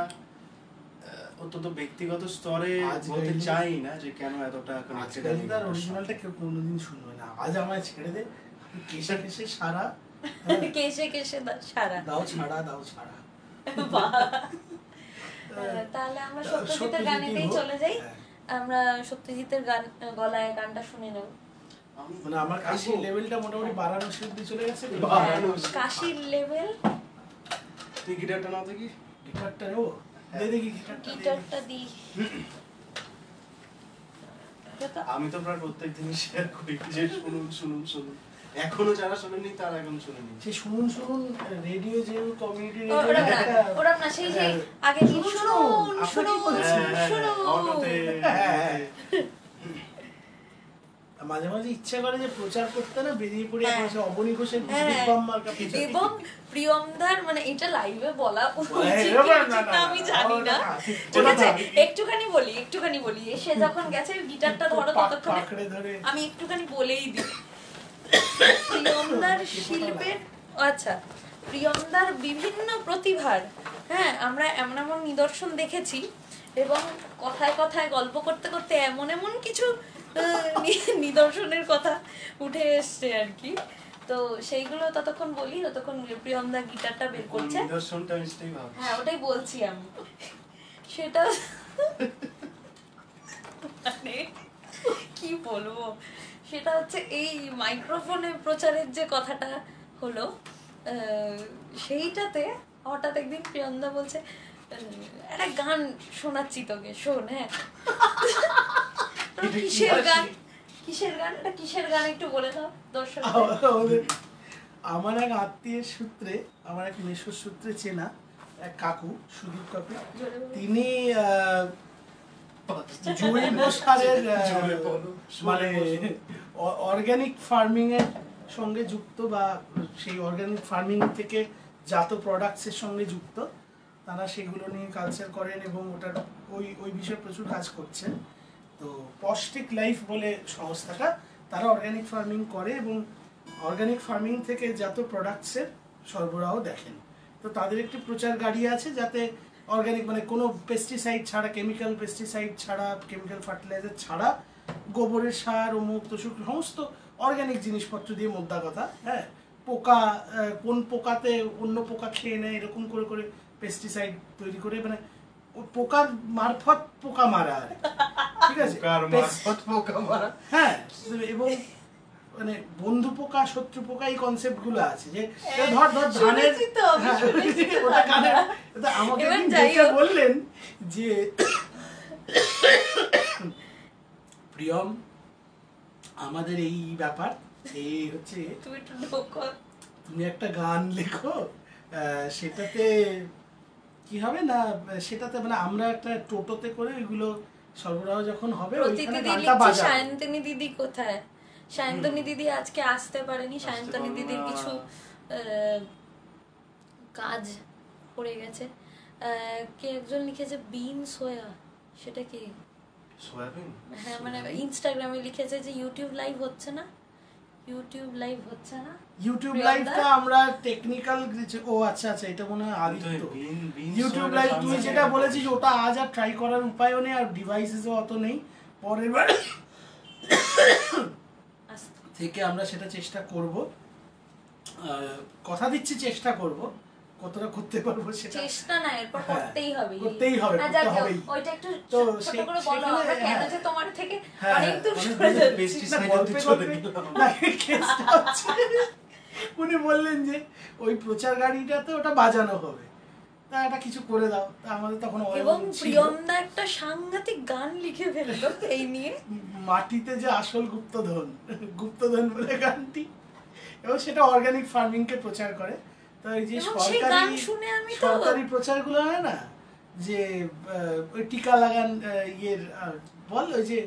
অন্তত ব্যক্তিগত স্তরে বলতে চাই না যে কেন এতটা আজকালকার অরিজিনালটা কেউ কোনোদিন শুনবে না। আজ আমায় ছেড়ে দে, কেসে কেসে সারা, কেসে কেসে সারা দাও ছাড়া, দাও ছাড়া। তাহলে আমরা সত্যজিতের গানেতেই চলে যাই। আমরা সত্যজিতের গান গলায় গানটা শুনে নেব। মানে আমার কাশির লেভেলটা মোটামুটি বারাণসী অব্দি চলে গেছে। কাশির লেভেল। তুই গিটারটা নাও দেখি। গিটারটা নেবো, দে দেখি গিটারটা দি। আমি তো প্রায় প্রত্যেক দিনই শেয়ার করি যে শুনুন শুনুন শুনুন, এখনো যারা শোনেনি তারা এখন শুনে নি। সে শুনুন শুনুন রেডিও যে কমিউনিটি ওরা না সেই যে আগে কি শুনুন শুনুন শুনুন অটোতে মাঝে মাঝে ইচ্ছা করে যে প্রচার করতে না বেরিয়ে পড়ে অবনী ঘোষের এবং প্রিয়মদার মানে এটা লাইভে বলা আমি জানি না, ঠিক আছে একটুখানি বলি সে যখন গেছে গিটারটা ধরো ততক্ষণ আমি একটুখানি বলেই দিই। প্রিয়মদার শিল্পের, আচ্ছা প্রিয়মদার বিভিন্ন প্রতিভার, হ্যাঁ আমরা এমন এমন নিদর্শন দেখেছি এবং কথায় কথায় গল্প করতে করতে এমন এমন কিছু নিদর্শনের কথা উঠে এসছে আর কি। তো সেইগুলো ততক্ষণ বলি, ততক্ষণ প্রিয়মদা গিটারটা বের করছে। নিদর্শনটা নিশ্চয়ই ভাবছি। হ্যাঁ ওটাই বলছি আমি। সেটা মানে কি বলবো, সেটা হচ্ছে এই মাইক্রোফোনে প্রচারের যে কথাটা হলো, সেইটাতে হঠাৎ একদিন প্রিয়মদা বলছে একটা গান শোনাচ্ছি তোকে, শোন। হ্যাঁ কিসের গান, কিসের গান, এটা কিসের গান একটু বলে দাও দর্শক। আমার এক আত্মীয়ের সূত্রে, আমার এক মেশোর সূত্রে চেনা এক কাকু, সুদীপ কাকু, তিনি জৈব সারের মানে অর্গানিক ফার্মিং এর সঙ্গে যুক্ত, বা সেই অর্গানিক ফার্মিং থেকে জাত প্রোডাক্টসের সঙ্গে যুক্ত। তারা সেগুলো নিয়ে কালচার করেন এবং ওটার ওই বিষয়ে প্রচুর কাজ করছেন। তো পৌষ্টিক লাইফ বলে সংস্থাটা, তারা অর্গানিক ফার্মিং করে এবং অর্গানিক ফার্মিং থেকে জাত প্রোডাক্টসের সরবরাহ দেখেন। তো তাদের একটি প্রচার গাড়ি আছে যাতে অর্গানিক মানে কোনো পেস্টিসাইড ছাড়া, কেমিক্যাল পেস্টিসাইড ছাড়া, কেমিক্যাল ফার্টিলাইজার ছাড়া, গোবরের সার অমুক তসুক সমস্ত অর্গানিক জিনিসপত্র দিয়ে, মোদ্দা কথা, হ্যাঁ পোকা কোন পোকাতে অন্য পোকা খেয়ে নেয় এরকম করে করে পেস্টিসাইড তৈরি করে, মানে পোকার মারফত পোকা মারা, ঠিক আছে, হ্যাঁ। এবং মানে বন্ধু পোকা শত্রু পোকা এই কনসেপ্ট গুলো আছে যে ধর ধানের, আমাকে বললেন যে প্রিয়ম আমাদের এই ব্যাপার, এই হচ্ছে তুমি একটা গান লেখো, সেটাতে কি হবে না, সেটাতে মানে আমরা একটা টোটোতে করে এগুলো সরবরাহ যখন হবে ওইখানে গানটা বাজাবো। সায়ন্তনী দিদি কোথায়? সায়ন্তনী দিদি আজকে আসতে পারেনি, সায়ন্তনী দিদির কিছু কাজ পড়ে গেছে। কে একজন লিখেছে বিন সোয়া, সেটা কি সোয়াবিন? হ্যাঁ মানে ইনস্টাগ্রামে লিখেছে যে ইউটিউব লাইভ হচ্ছে না, ইউটিউব লাইভ হচ্ছে না। ইউটিউব লাইভটা আমরা টেকনিক্যাল, ও আচ্ছা আচ্ছা, এটা মনে হয় আদিত্য। ইউটিউব লাইভ তুই যেটা বলেছিস ওটা আজ আর ট্রাই করার উপায়ও নেই, আর ডিভাইসেসও অত নেই। পরের বার থেকে আমরা সেটা চেষ্টা করব, কথা দিচ্ছি চেষ্টা করব, কতটা করতে পারবো সেটা চেষ্টা না, এরপর করতেই হবে, করতেই হবে, ওইটা একটু ছোট করে বলো আমরা কেন যে তোমার থেকে অনেক দূর সরে যাচ্ছি। উনি বললেন যে ওই প্রচার গাড়িটাতে ওটা বাজানো হবে, তা এটা কিছু করে দাও, তা আমাদের তখন এবং প্রিয়মদা একটা সাংঘাতিক গান লিখে ফেললো এই নিয়ে, মাটিতে যে আসল গুপ্তধন, গুপ্তধন বলে গানটি, এবং সেটা অর্গানিক ফার্মিং কে প্রচার করে। তো এই যে সরকারি প্রচারগুলো হয় না, যে ওই টিকা লাগান ইয়ের বল ওই যে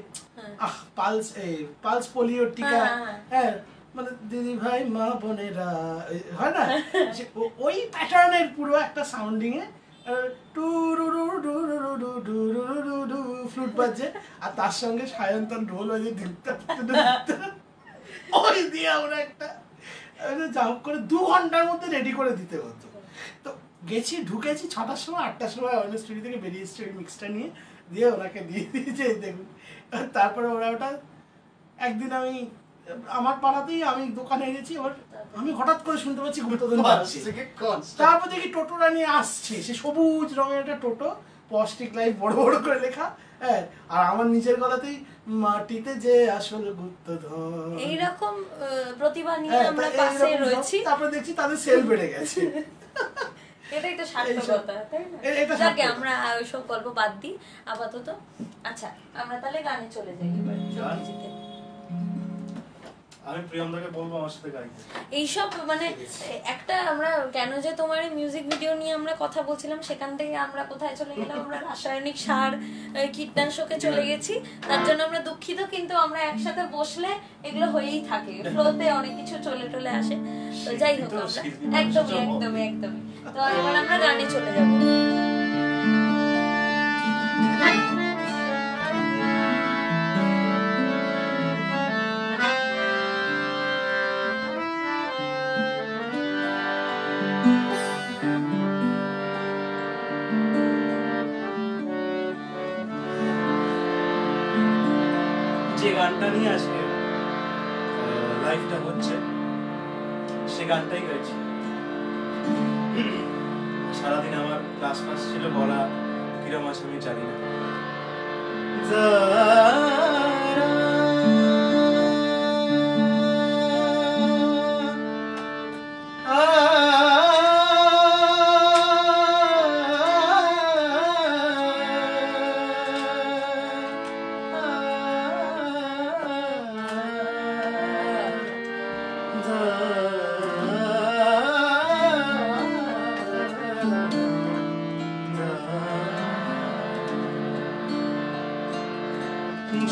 পালস পোলিও টিকা, হ্যাঁ মানে দিদি ভাই মা বোনেরা হয় না, ওই প্যাটার্নের পুরো একটা সাউন্ডিং এ ফ্লুট বাজছে আর তার সঙ্গে সায়ন্তন ঢোল বাজে ওই দিয়ে আমরা একটা যা হোক করে 2 ঘন্টার মধ্যে রেডি করে দিতে হতো। তো গেছি, ঢুকেছি 6টার সময়, 8টার সময় অন্য স্টুডিও থেকে বেরিয়ে স্টুডিও মিক্সটা নিয়ে দিয়ে ওনাকে দিয়ে দিয়েছে দেখুন। তারপরে ওরা ওটা একদিন আমি আমার পাড়াতেই আমি দোকানে গেছি, এবার আমি হঠাৎ করে শুনতে পাচ্ছি গুপ্তধন বাজছে, তারপর দেখি টোটোটা নিয়ে আসছে, সে সবুজ রঙের একটা টোটো, পস্টিক লাইট বড় বড় করে লেখা, হ্যাঁ, আর আমার নিজের গলাতেই মাটিতে যে আসল গুপ্তধন, এইরকম প্রতিভা নিয়ে আমরা পাশে রয়েছি। তারপরে দেখছি তাদের সেল বেড়ে গেছে। এটাই তো সার্থকতা, তাই না? যাকে আমরা ওইসব গল্প বাদ দিই আপাতত। আচ্ছা, আমরা তাহলে গানে চলে যাই এবার। আমি প্রিয়মদাকে বলবো আমার সাথে গাইতে। এইসব মানে একটা আমরা কেন যে তোমার মিউজিক ভিডিও নিয়ে আমরা কথা বলছিলাম, সেখান থেকে আমরা কোথায় চলে গেলাম, আমরা রাসায়নিক সার কীটনাশকে চলে গেছি। তার জন্য আমরা দুঃখিত, কিন্তু আমরা একসাথে বসলে এগুলো হয়েই থাকে, ফ্লোতে অনেক কিছু চলে টলে আসে। তো যাই হোক, আমরা একদমই একদমই একদমই তো এবার আমরা গানে চলে যাবো। যে গানটা নিয়ে আজকে লাইফটা হচ্ছে, সে গানটাই গাইছি। সারাদিন আমার ক্লাস ফাস ছিল, বলা কিরম আছে আমি জানি না।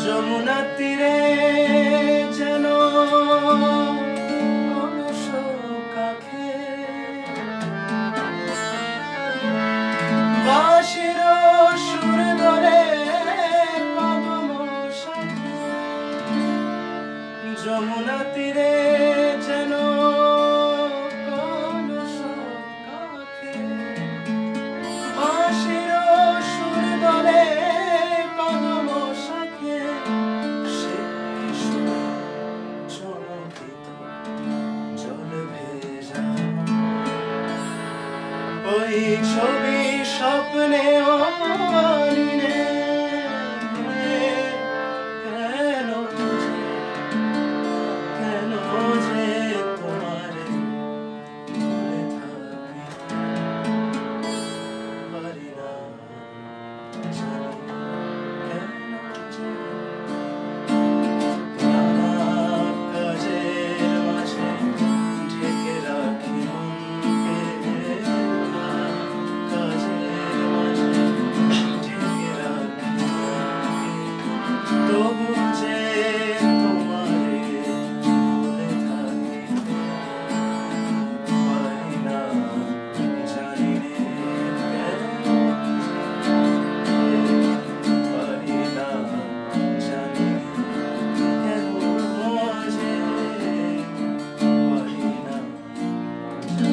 যমুনা তীরে যেন কলস কাখে বাঁশির সুর ধরে কদম শাখে, যমুনা তীরে যেন কলস কাখে বাঁশির সুর ধরে কদম শাখে, সে সুর চমকিত জল ভেজা ওই ছবি স্বপ্নে অনিনে, কেন যে তোমারে ভুলে থাকি পারি না, জানি কেন যে নানা কাজের মাঝে ঢেকে রাখি মনকে, নানা কাজের মাঝে ঢেকে রাখি মনকে, তবু যে তোমারে ভুলে থাকি পারি না, জানি রে কেন পারি না, জানি কেন যে পারি না, জানি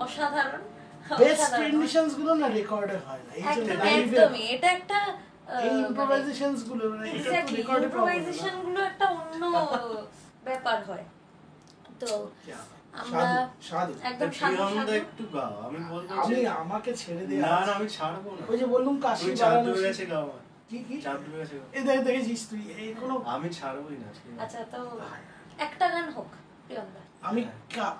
অসাধারণ। বেস্ট কন্ডিশনস গুলো না রেকর্ডে হয় না, এই যে একদমই এটা একটা এই ইম্প্রোভাইজেশনস গুলো মানে এটা তো রেকর্ডে ইম্প্রোভাইজেশন গুলো একটা অন্য ব্যাপার হয়। তো আমরা সাধু একদম প্রিয়মদা একটু গাও, আমি বলবো আমি যে আমাকে ছেড়ে দে। না না আমি ছাড়বো না, ওই যে বললুম কাশি তুই চাঁদ বানানো ডুবে গেছে গাও, কি কি চাঁদ ডুবে গেছে গাও। এই দেখেছিস তুই এই কোনো আমি ছাড়বোই না। আচ্ছা, তো একটা গান হোক প্রিয়মদা।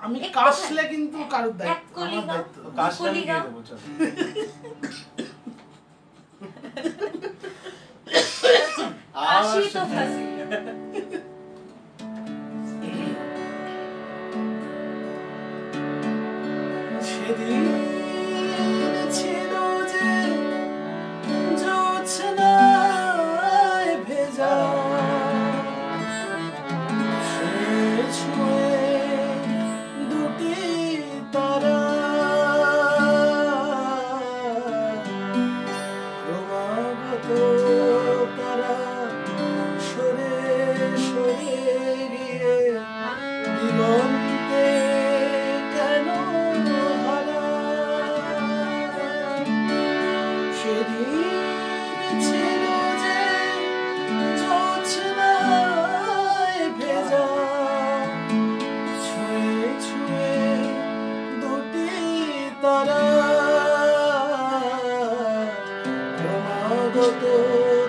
আমি কাশলে কিন্তু কারোর দায়িত্ব, এক কলি আমার দায়িত্ব। কাশলে আমি দিয়ে দেবো, চল। কাশি তো ফাঁসি। ছুঁয়ে দুটি তারা ক্রমাগত তারা সরে সরে গিয়ে দিগন্তে কেন হারায় সেদিন ছিল যে জোছনায় ভেজা ছুঁয়ে ছুঁয়ে দুটি তারা ক্রমাগত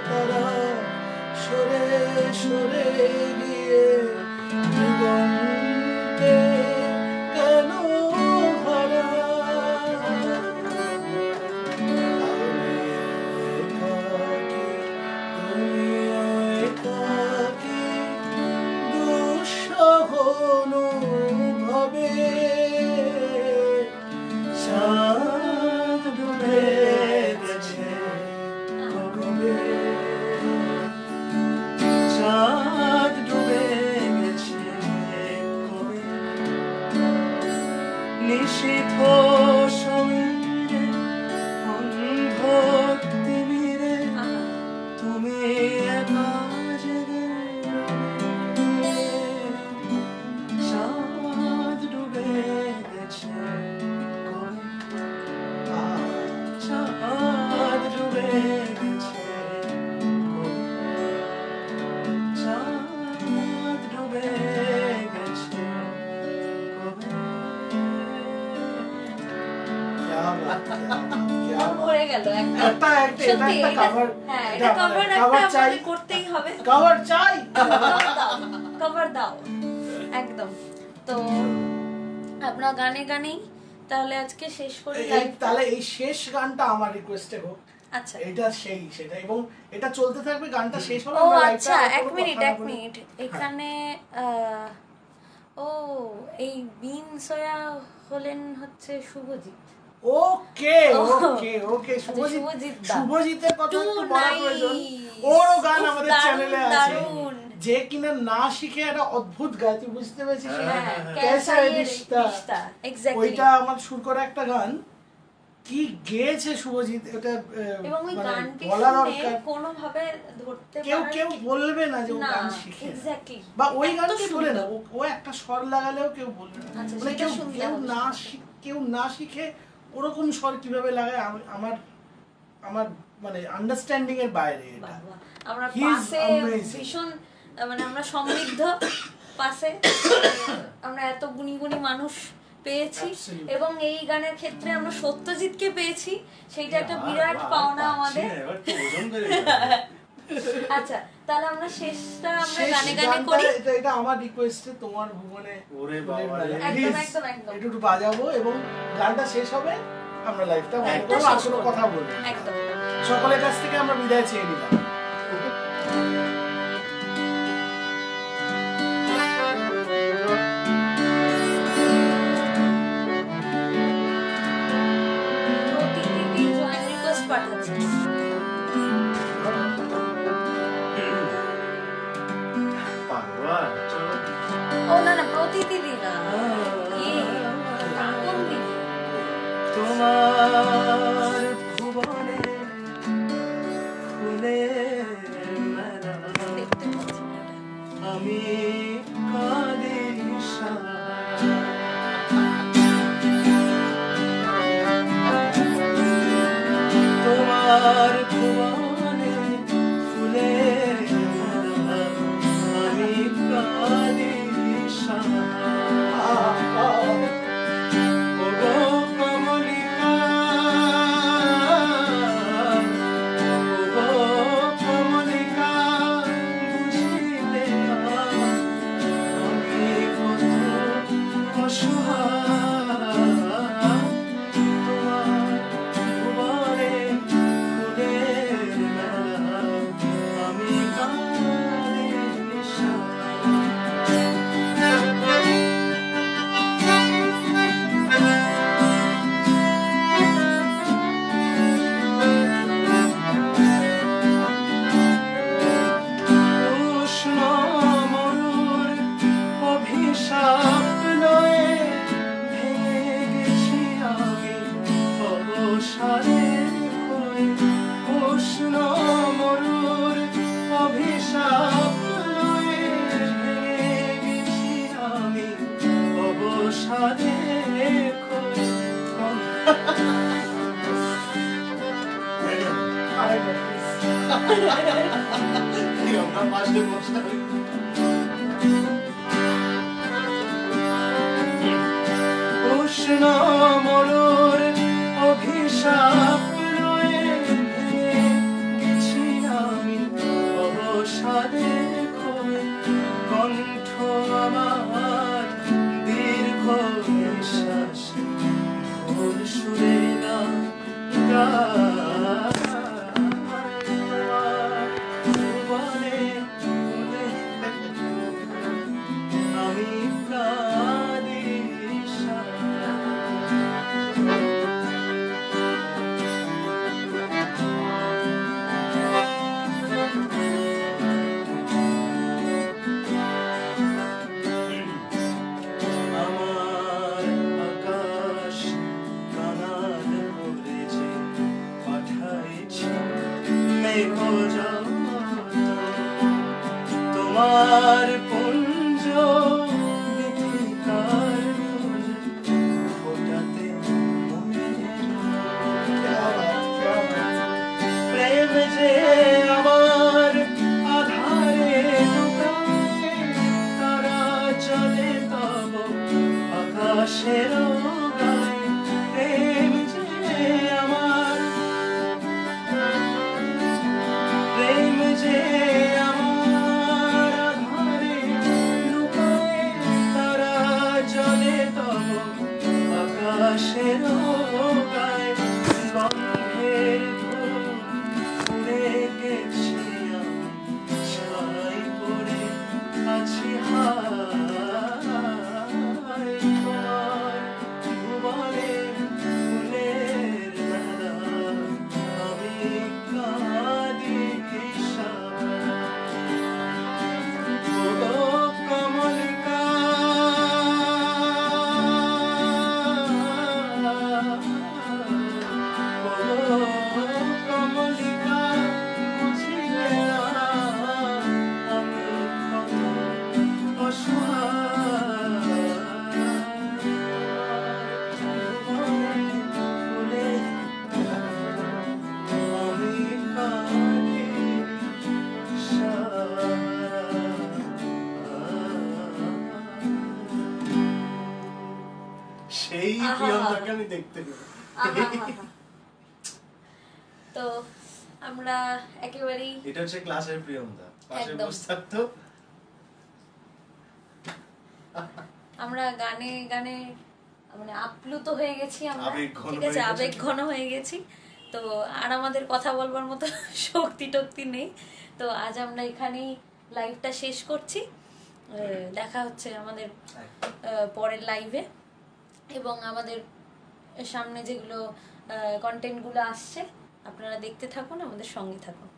তারা সরে সরে গিয়ে দিগন্তে কেন অনুভবে চাঁদ ডুবে গেছে কবে চাঁদ ডুবে গেছে কবে নিশীথ সমীরে অন্ধ তিমিরে তুমি একা জেগে চাঁদ ডুবে গেছে কবে চাঁদ ডুবে গেছে কবে চাঁদ ডুবে গেছে কবে হয়ে গেল একদম একটা একটা সত্যি একটা কভার হ্যাঁ এটা কভার একটা আমাদের করতেই হবে কভার চাই কভার দাও একদম তো আপনার গানে গানেই তাহলে আজকে শেষ করি লাইভ তাহলে এই শেষ গানটা আমার রিকোয়েস্টে হোক আচ্ছা এটা সেই সেটা এবং এটা চলতে থাকবে গানটা শেষ হবে ও আমরা আচ্ছা লাইভটা এক মিনিট এখানে ও এই বিন সোয়া হলেন হচ্ছে শুভজিৎ ওকে ওকে ওকে শুভজিৎ দা। শুভজিতের কথা Too একটু বলা প্রয়োজন nice. ওরও গান উফ, আমাদের দারুণ, চ্যানেলে আছে দারুণ। যে কিনা না শিখে একটা অদ্ভুত গায় তুই বুঝতে পেরেছিস হ্যাঁ, ক্যাসা ক্যাসা রিশতা রিশতা, exactly. ওইটা আমার সুর করা একটা গান কি গেয়েছে শুভজিৎ এটা এবং ওই মানে গানটি বলা শুনে দরকার কোনোভাবে ধরতে কেউ পারার কেউ কি- বলবে না যে ও না, গান শিখে না। exactly. বা ওই এত গানকে বলে সুন্দর। না ও একটা স্বর লাগালেও কেউ বলবে না আচ্ছা, মানে সেটা কেউ শুনতে কেউ হবে, না শুনতে হবে। কেউ না শিখে ওরকম স্বর কিভাবে লাগায় আমার আমার মানে আন্ডারস্ট্যান্ডিং এর বাইরে এটা বাবা, আমরা He is পাশে amazing. ভীষণ মানে আমরা সমৃদ্ধ পাশে আমরা এত গুণী গুণী মানুষ পেয়েছি Absolutely. এবং এই গানের ক্ষেত্রে আমরা সত্যজিৎকে পেয়েছি সেইটা একটা বিরাট পাওনা আমাদের এবার তো ওজন বেড়ে যাবে। আচ্ছা তাহলে আমরা শেষটা আমরা শেষ গানে গানে গানটা করি এটা আমার রিকোয়েস্টে তোমার ভুবনে ওরে ফুলের বাবা রে। মালা। একদম, Please, একদম, একদম। একটু বাজাবো এবং গানটা শেষ হবে আমরা লাইভটা বন্ধ একটা করবো আর শেষ কোনো করবো। কথা বলবো না। একদম সকলের কাছ থেকে আমরা বিদায় চেয়ে নিলাম প্রতিদিনই জয়েন রিকোয়েস্ট পাঠাচ্ছে পাগল, চলো। ও না না প্রতিদিনই না কোন দিন তোমার ভুবনে ফুলের মেলা দেখতে পাচ্ছি না এটা। আমি কাঁদি সারা। তোমার ভুবনে ফুলের মেলা আমি কাঁদি সারা। ওগো কমলিকা, ওগো কমলিকা, বুঝিলে আমি কত অসহায়। তোমার ভুবনে ফুলের সাদে আমরা পাশে বসে উষ্ণ মরুর অভিশাপ লয়ে ভেঙে গেছি আমি অবসাদে খোয়ে কণ্ঠ আমার দীর্ঘ নিঃশ্বাস ভোর সুরে গান আমি প্রাণিশা আমার আকাশ কানাল ভরে যে পাঠাইছি মেঘ তোমার পুঞ্জ বিধিকার ফোটাতে প্রেম যে আমার আধারে লুকায় তারা চলে তব আকাশের গায়ে প্রেম যে আমার প্রেম যে আমার আধারে লুকায় তারা চলে তব আকাশের গায়ে গন্ধের উড়ে গেছি আমি ছাই পড়ে আছি হায় তোমার ভুবনে ফুলের মেলা আমি কাঁদি ও কমলিকা কমলিকা বুঝিলে না আমি কত অসহায় ফুলে আমি কাঁদি সেই প্রিয়ঙ্কাকে আমি দেখতে পেলাম। তো আমরা একেবারেই এটা হচ্ছে ক্লাসের প্রিয়ঙ্কা, পাশে একদম। বসে থাকতো। আমরা গানে গানে মানে আপ্লুত হয়ে গেছি আমরা, আবেগঘন ঠিক আছে, হয়ে গেছি। আবেগঘন হয়ে গেছি। তো আর আমাদের কথা বলবার মতো শক্তি টক্তি নেই। তো আজ আমরা এখানেই লাইভটা শেষ করছি। দেখা হচ্ছে আমাদের পরের লাইভে, এবং আমাদের সামনে যেগুলো কন্টেন্টগুলো আসছে আপনারা দেখতে থাকুন, আমাদের সঙ্গে থাকুন।